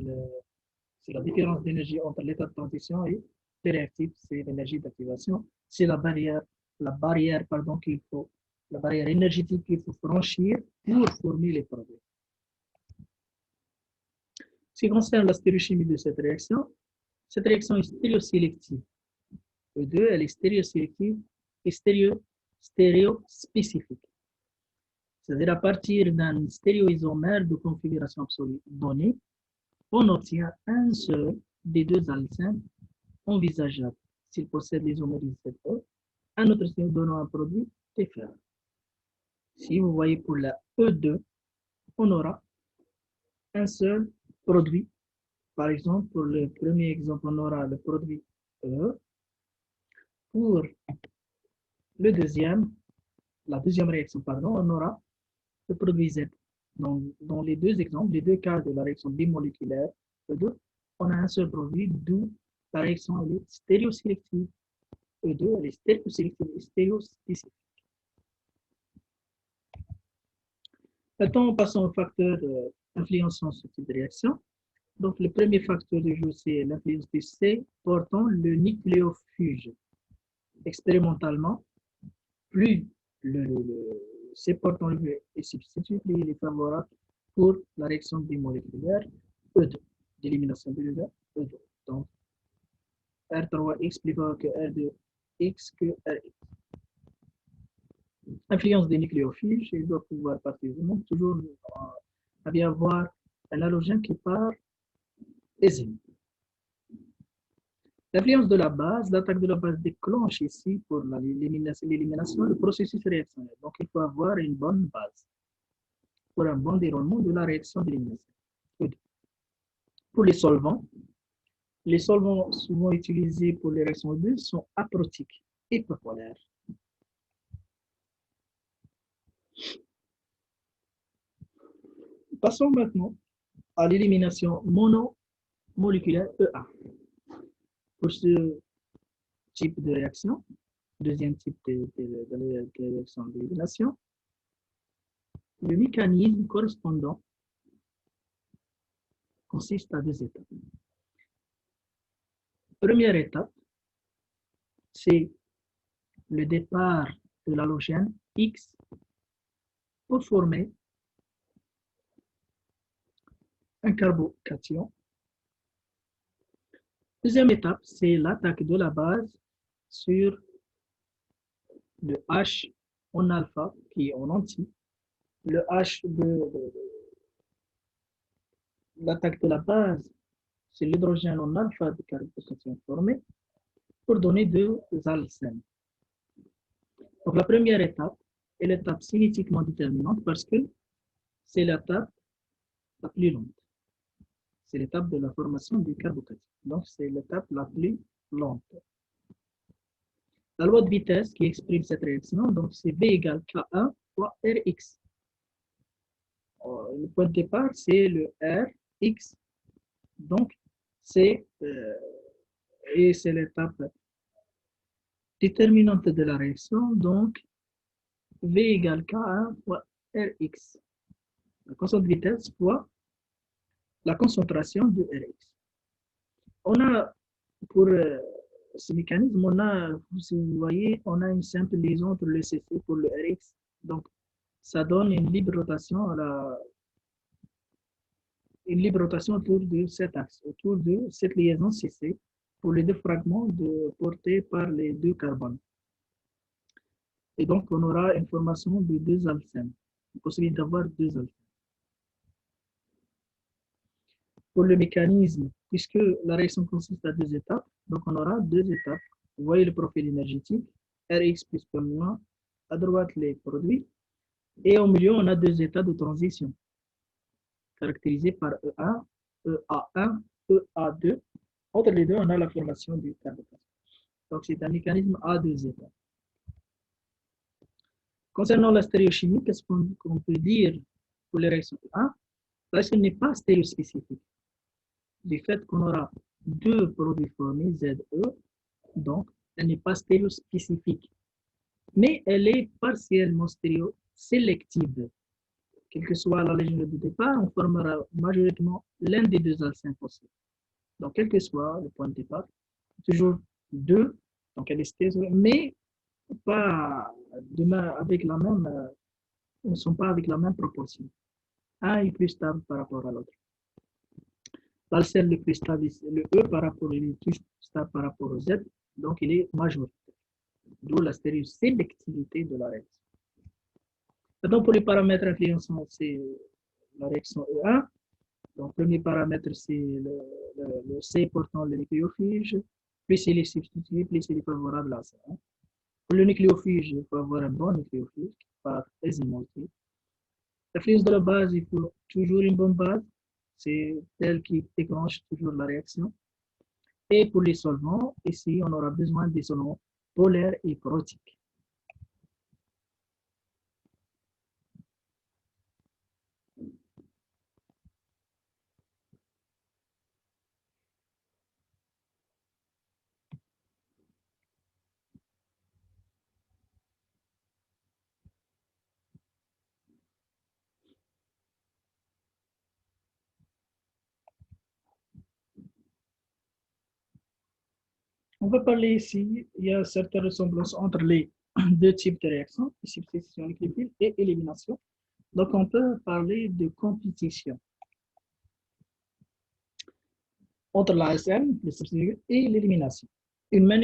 c'est la différence d'énergie entre l'état de transition et les réactifs, c'est l'énergie d'activation. C'est la barrière, pardon, qu'il faut, la barrière énergétique qu'il faut franchir pour former les produits. Ce qui concerne la stéréochimie de cette réaction est stéréosélective. E2, elle est stéréosélective et stéréospécifique. C'est-à-dire à partir d'un stéréoisomère de configuration absolue donnée, on obtient un seul des deux alcènes envisageables s'il possède l'isomériste ZE, un autre signe donnant un produit TFR. Si vous voyez pour la E2, on aura un seul produit. Par exemple, pour le premier exemple, on aura le produit E. Pour le deuxième, la deuxième réaction, pardon, on aura le produit Z. Donc, dans les deux exemples, les deux cas de la réaction bimoléculaire E2, on a un seul produit, d'où la réaction elle est stéréosélective. E2, elle est stéréosélective et stéréospécifique. Maintenant, passons au facteur influençant ce type de réaction. Donc, le premier facteur de jeu, c'est l'influence du C portant le nucléofuge. Expérimentalement, plus le C portant le est substitué, plus il est favorable pour la réaction bimoléculaire E2, d'élimination de E2. Donc, R3X plus fort que R2X que RX. Influence des nucléophiles, il doit pouvoir partir du monde, toujours à bien avoir un halogène qui part aisément. L'influence de la base, l'attaque de la base déclenche ici pour l'élimination du processus réactionnel. Donc, il faut avoir une bonne base pour un bon déroulement de la réaction d'élimination. Pour les solvants souvent utilisés pour les réactions 2 sont aprotiques et peu polaires. Passons maintenant à l'élimination monomoléculaire EA. Pour ce type de réaction, deuxième type de réaction d'élimination, le mécanisme correspondant consiste à deux étapes. Première étape, c'est le départ de l'halogène X pour former un carbocation. Deuxième étape, c'est l'attaque de la base sur le H en alpha qui est en anti. Le H de l'attaque de la base, c'est l'hydrogène en alpha de carbocation formé pour donner deux alcènes. Donc la première étape est l'étape cinétiquement déterminante parce que c'est l'étape la plus lente. C'est l'étape de la formation du carbocation. Donc c'est l'étape la plus lente. La loi de vitesse qui exprime cette réaction, donc c'est V égale K1 fois Rx. Le point de départ, c'est le Rx. Donc, c'est l'étape déterminante de la réaction. Donc, V égale K1 fois Rx. La constante de vitesse fois la concentration de Rx. On a, pour ce mécanisme, on a, vous voyez, on a une simple liaison entre le CC pour le Rx. Donc, ça donne une libre rotation autour de cet axe, autour de cette liaison CC pour les deux fragments portés par les deux carbones. Et donc, on aura une formation de deux alcènes, une possibilité d'avoir deux alcènes. Pour le mécanisme puisque la réaction consiste à deux étapes, donc on aura deux étapes. Vous voyez le profil énergétique, Rx plus P-, à droite les produits, et au milieu, on a deux états de transition, caractérisés par E1, EA1, EA2. Entre les deux, on a la formation du carbone. Donc, c'est un mécanisme à deux états. Concernant la stéréochimie, qu'est-ce qu'on peut dire pour les réactions E1? Parce qu'elle n'est pas stéréospécifique. Du fait qu'on aura deux produits formés, ZE, donc elle n'est pas stéréospécifique, mais elle est partiellement stéréosélective. Quelle que soit la légion de départ, on formera majoritairement l'un des deux alcènes possibles. Donc, quel que soit le point de départ, toujours deux, donc elle est stéréosélective, mais pas avec la même, ne sont pas avec la même proportion. Un est plus stable par rapport à l'autre. L'alcène le plus stable, le E par rapport, il est plus stable par rapport au Z, donc il est majoritaire. D'où la stéréosélectivité de la réaction. Maintenant, pour les paramètres influençants, c'est la réaction E1. Donc, premier paramètre, c'est le C portant le nucléophile. Plus il est substitué, plus il est favorable à ça. Pour le nucléophile, il faut avoir un bon nucléophile qui part aisément. L'influence de la base, il faut toujours une bonne base. C'est elle qui déclenche toujours la réaction. Et pour les solvants, ici, on aura besoin des solvants polaires et protiques. On va parler ici, il y a certaines ressemblances entre les deux types de réactions, substitution nucléophile et élimination. Donc, on peut parler de compétition entre l'ASM, le substitut, et l'élimination. Une même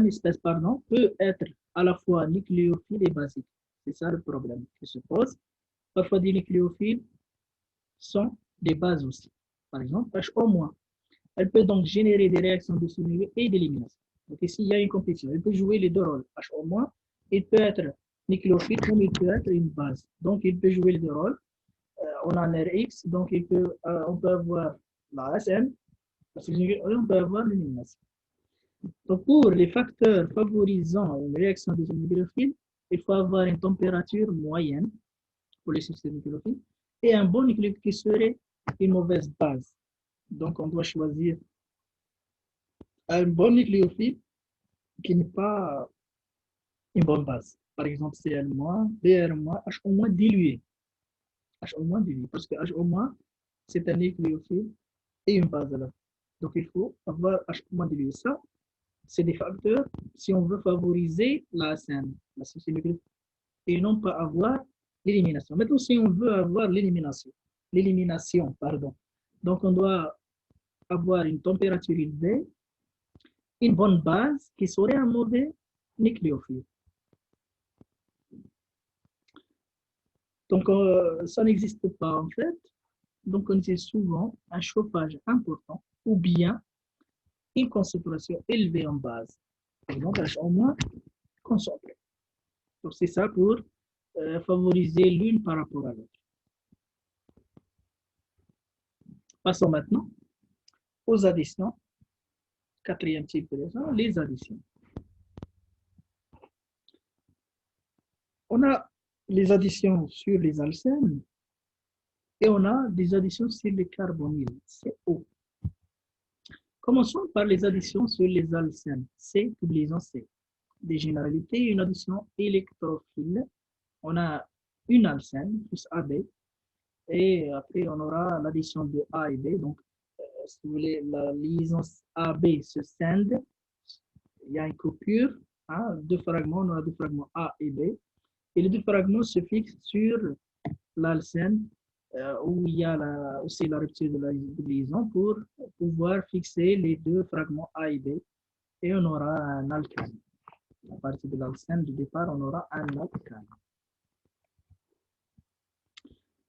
espèce peut être à la fois nucléophile et basique. C'est ça le problème qui se pose. Parfois, des nucléophiles sont des bases aussi. Par exemple, HO-. Elle peut donc générer des réactions de soulignement et d'élimination. Donc ici, il y a une compétition. Elle peut jouer les deux rôles. HO-, il peut être nucléophile comme il peut être une base. Donc, il peut jouer les deux rôles. On a un RX, donc on peut avoir la SM, et on peut avoir l'élimination. Donc, pour les facteurs favorisant une réaction des nucléophiles, il faut avoir une température moyenne pour les systèmes nucléophiles et un bon nucléophile qui serait une mauvaise base. Donc, on doit choisir un bon nucléophile qui n'est pas une bonne base. Par exemple, Cl-, Br-, HO- dilué. HO- dilué. Parce que HO-, c'est un nucléophile et une base là. Donc, il faut avoir HO- dilué. Ça, c'est des facteurs si on veut favoriser la scène, la nucléophile, et non pas avoir l'élimination. Maintenant, si on veut avoir l'élimination, pardon. Donc, on doit avoir une température élevée, une bonne base qui serait un mauvais nucléophile. Donc, ça n'existe pas en fait. Donc, on utilise souvent un chauffage important ou bien une concentration élevée en base. Par exemple, au moins concentré. Donc, c'est ça pour favoriser l'une par rapport à l'autre. Passons maintenant aux additions. Quatrième type de réaction, les additions. On a les additions sur les alcènes et on a des additions sur les carbonyles, CO. Commençons par les additions sur les alcènes. C, oublions C. Des généralités, une addition électrophile. On a une alcène plus AB. Et après, on aura l'addition de A et B. Donc, si vous voulez, la liaison AB se scinde. Il y a une coupure. Hein, deux fragments, on a deux fragments A et B. Et les deux fragments se fixent sur l'alcène où il y a aussi la rupture de la liaison pour pouvoir fixer les deux fragments A et B. Et on aura un alkane. À partir de l'alcène de départ, on aura un alkane.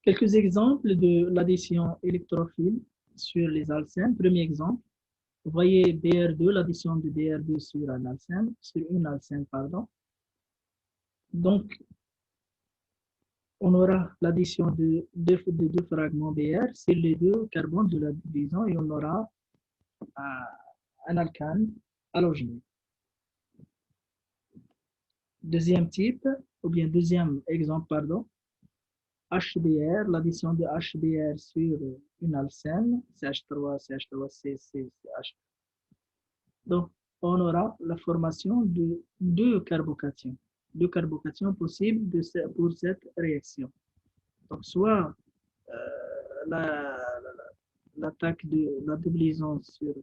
Quelques exemples de l'addition électrophile. sur les alcènes. Premier exemple, vous voyez BR2, l'addition de BR2 sur un alcène, sur une alcène, pardon. Donc, on aura l'addition de deux fragments BR sur les deux carbones de la division et on aura un alcane halogénique. Deuxième type, ou bien deuxième exemple, pardon, HBr, l'addition de HBr sur une alcène, CH3, CH3C, CH. Donc, on aura la formation de deux carbocations possibles pour cette réaction. Donc, soit l'attaque de la doublison sur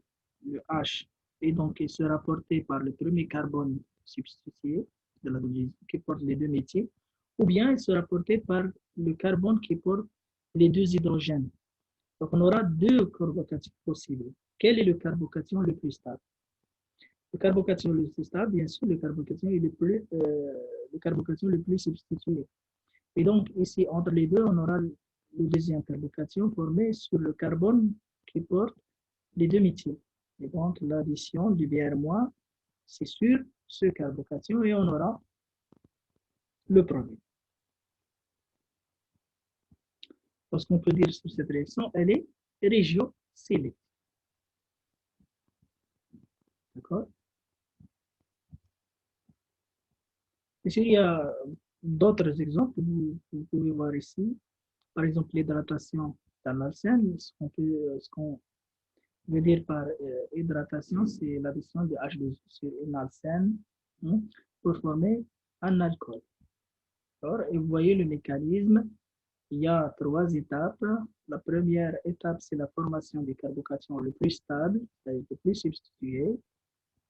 le H et donc il sera porté par le premier carbone substitué de la doublison qui porte les deux métiers, ou bien il sera porté par le carbone qui porte les deux hydrogènes. Donc on aura deux carbocations possibles. Quel est le carbocation le plus stable? Le carbocation le plus stable, bien sûr, le carbocation est le carbocation le plus substitué. Et donc, ici, entre les deux, on aura le deuxième carbocation formé sur le carbone qui porte les deux métiers. Et donc, l'addition du Br-, c'est sur ce carbocation et on aura le produit. Parce qu'on peut dire sur cette réaction, elle est régiosélective. D'accord? Ici, il y a d'autres exemples que vous pouvez voir ici. Par exemple, l'hydratation d'un alcène, ce qu'on veut dire par hydratation, c'est l'addition de H2O sur une alcène pour former un alcool. Et vous voyez le mécanisme, il y a trois étapes. La première étape, c'est la formation des carbocations le plus stable, c'est-à-dire le plus substitué.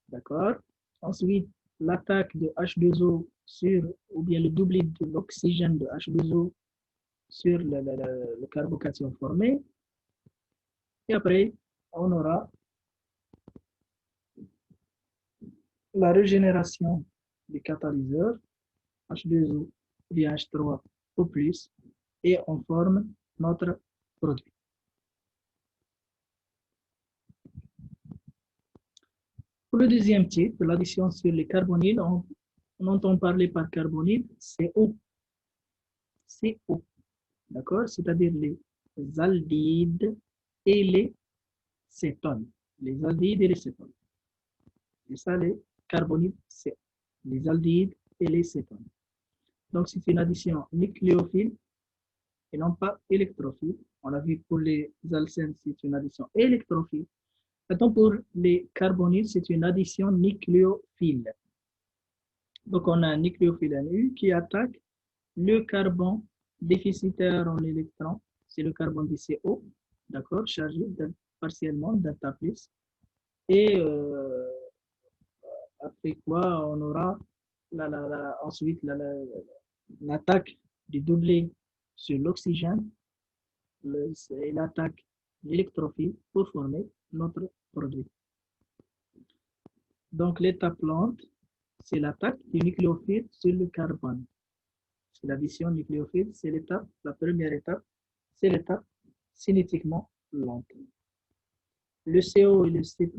D'accord? Ensuite, l'attaque de H2O sur, ou bien le doublé de l'oxygène de H2O sur le carbocation formée. Et après, on aura la régénération du catalyseur H2O via H3 au plus et on forme notre produit. Pour le deuxième type, l'addition sur les carbonyles, on entend parler par carbonyle CO. CO, d'accord? C'est-à-dire les aldehydes et les cétones. Les aldehydes et les cétones. C'est ça les carbonyles CO. Les aldehydes et les cétones. Donc, c'est une addition nucléophile et non pas électrophile. On a vu pour les alcènes, c'est une addition électrophile. Maintenant, pour les carbonyles, c'est une addition nucléophile. Donc, on a un nucléophile NU qui attaque le carbone déficitaire en électrons. C'est le carbone du CO, d'accord, chargé partiellement delta plus. Et après quoi, on aura ensuite l'attaque du doublé sur l'oxygène et l'attaque l'électrophile pour former notre produit. Donc, l'étape lente, c'est l'attaque du nucléophile sur le carbone. C'est l'addition nucléophile, c'est l'étape, la première étape, c'est l'étape cinétiquement lente. Le CO et le C+,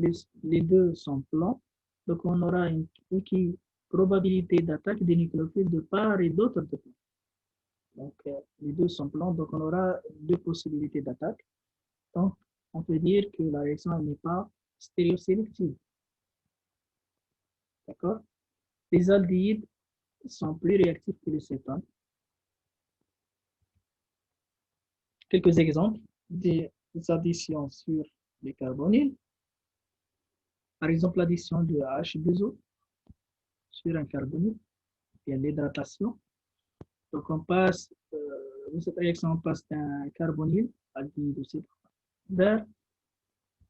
les deux sont plans, donc on aura une probabilité d'attaque des nucléophiles de part et d'autre de plans. Donc, les deux sont plans, donc on aura deux possibilités d'attaque. Donc, on peut dire que la réaction n'est pas stéréosélective. D'accord? Les aldéhydes sont plus réactifs que les cétones. Quelques exemples des additions sur les carbonyles. Par exemple, l'addition de H2O sur un carbonyle, et l'hydratation. Donc, on passe, dans cette réaction, on passe d'un carbonyle, aldéhyde ou cétone, vers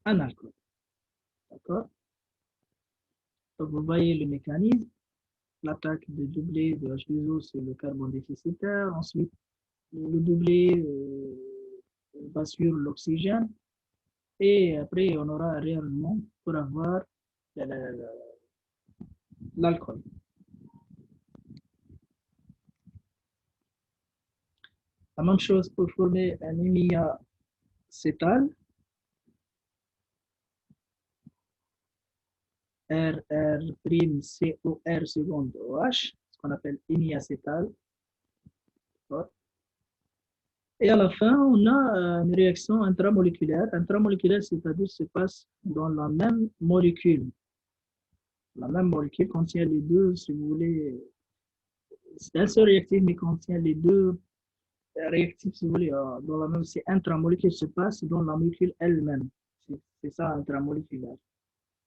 un alcool. D'accord? Donc, vous voyez le mécanisme. L'attaque de doublé de H2O sur le carbone déficitaire. Ensuite, le doublé va sur l'oxygène. Et après, on aura réellement pour avoir l'alcool. La même chose pour former un émia cétal. RR', seconde OH, ce qu'on appelle iniacétal. Et à la fin, on a une réaction intramoléculaire. Intramoléculaire, c'est-à-dire se passe dans la même molécule. La même molécule contient les deux, si vous voulez, c'est un seul réactif, mais contient les deux réactifs, si vous voulez, dans la même, c'est intramoléculaire, se passe dans la molécule elle-même. C'est ça, intramoléculaire.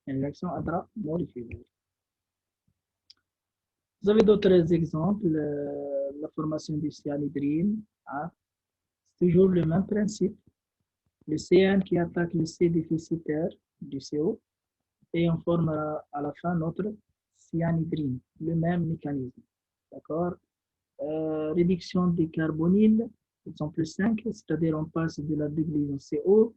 Une réaction intramoléculaire. Vous avez d'autres exemples, la formation du cyanhydrine, hein, c'est toujours le même principe. Le CN qui attaque le C déficitaire du CO et on forme à la fin notre cyanhydrine, le même mécanisme. D'accord? Réduction des carbonyles, exemple 5, c'est-à-dire on passe de la déclinaison CO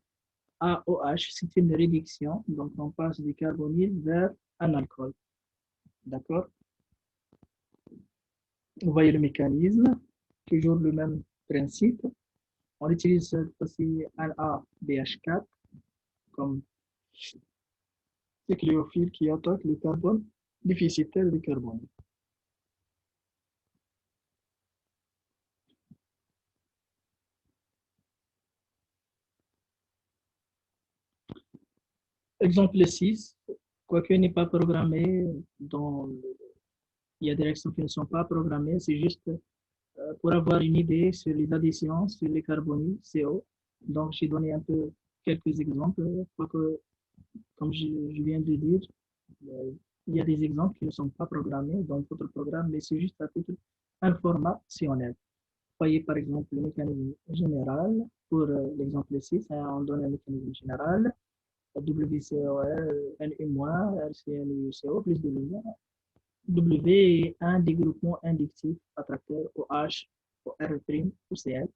à OH, c'est une réduction, donc on passe du carbonyle vers un alcool. D'accord? Vous voyez le mécanisme, toujours le même principe. On utilise aussi un ABH4 comme nucléophile qui attaque le carbone déficitaire du carbone. Exemple 6, quoique n'est pas programmé, il y a des réactions qui ne sont pas programmées, c'est juste pour avoir une idée sur les additions, sur les carbonyles, CO. Donc, j'ai donné un peu quelques exemples, quoique, comme je viens de dire, il y a des exemples qui ne sont pas programmés dans votre programme, mais c'est juste à titre informationnel. Voyez par exemple le mécanisme général pour l'exemple 6, on donne un mécanisme général, WCOR, NE-, RCNUCO, plus de lumière. W est un dégroupement inductif attracteur OH, OR', OCl.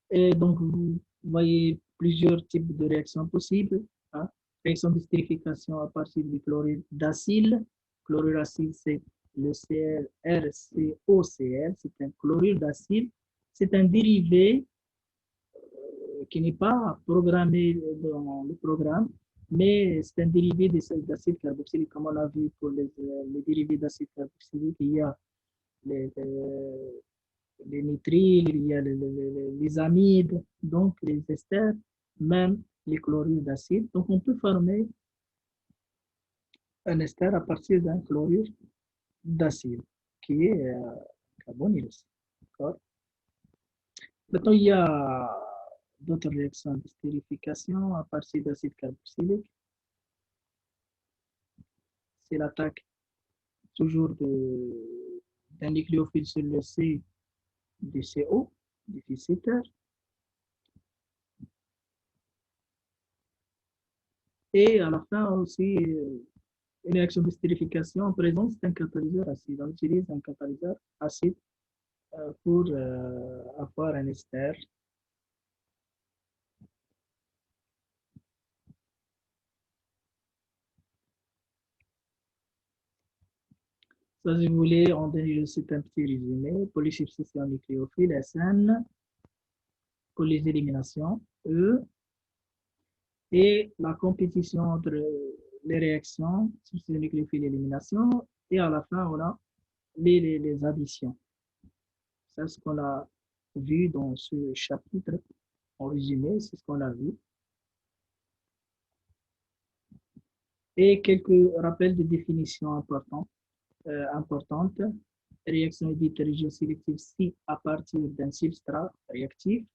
Et donc, vous voyez plusieurs types de réactions possibles. Hein. Réaction de stérification à partir du chlorure d'acyle. Chlorure d'acyle, c'est le RCOCl, c'est un chlorure d'acyle. C'est un dérivé qui n'est pas programmé dans le programme, mais c'est un dérivé d'acide carboxylique, comme on a vu pour les dérivés d'acide carboxylique. Il y a les, les nitriles, il y a les amides, donc les esters, même les chlorures d'acide. Donc on peut former un ester à partir d'un chlorure d'acide qui est carbonyle. Maintenant, il y a d'autres réactions de stérification à partir d'acide carboxylique. C'est l'attaque toujours d'un nucléophile sur le C du CO, déficitaire. Et à la fin aussi, une réaction de stérification en présence d'un catalyseur acide. On utilise un catalyseur acide pour avoir un ester. Ça, si vous voulez, on donne juste un petit résumé. Polysubstitution nucléophile, SN, pour les éliminations, E, et la compétition entre les réactions, substitution nucléophile, élimination, et à la fin, on a les additions. C'est ce qu'on a vu dans ce chapitre. En résumé, c'est ce qu'on a vu. Et quelques rappels de définition importantes. Réaction dite régiosélective si à partir d'un substrat réactif,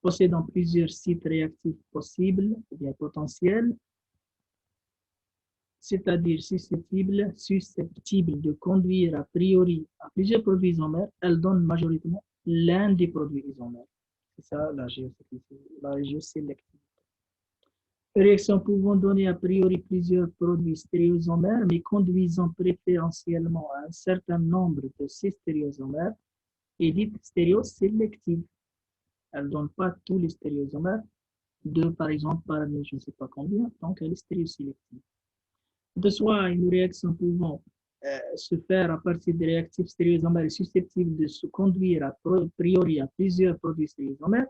possédant plusieurs sites réactifs possibles ou bien potentiels, c'est-à-dire susceptibles de conduire a priori à plusieurs produits isomères, elle donne majoritairement l'un des produits isomères. C'est ça la régiosélective. Réaction pouvant donner a priori plusieurs produits stéréoisomères, mais conduisant préférentiellement à un certain nombre de ces stéréoisomères, est dite stéréosélective. Elle ne donne pas tous les stéréoisomères, par exemple, parmi je ne sais pas combien, donc elle est stéréosélective. De soit une réaction pouvant se faire à partir des réactifs stéréoisomères susceptibles de se conduire a priori à plusieurs produits stéréoisomères,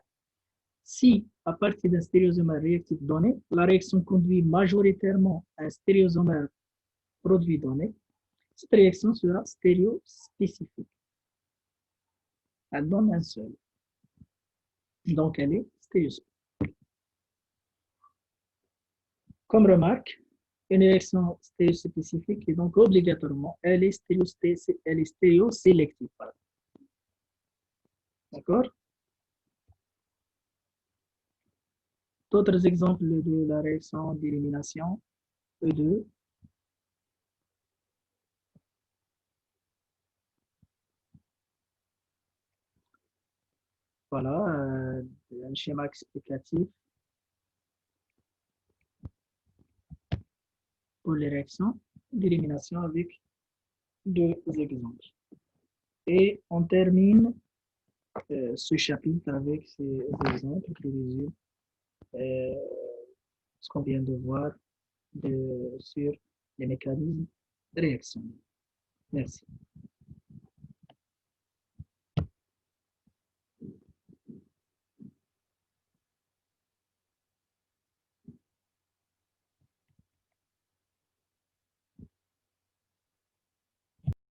si, à partir d'un stéréosomère réactif donné, la réaction conduit majoritairement à un stéréosomère produit donné, cette réaction sera stéréospécifique. Elle donne un seul. Donc, elle est stéréospécifique. Comme remarque, une réaction stéréospécifique est donc obligatoirement, elle est stéréosélective. D'accord? D'autres exemples de la réaction d'élimination, E2. Voilà, un schéma explicatif pour les réactions d'élimination avec deux exemples. Et on termine ce chapitre avec ces exemples qui résument ce qu'on vient de voir sur les mécanismes de réaction. Merci.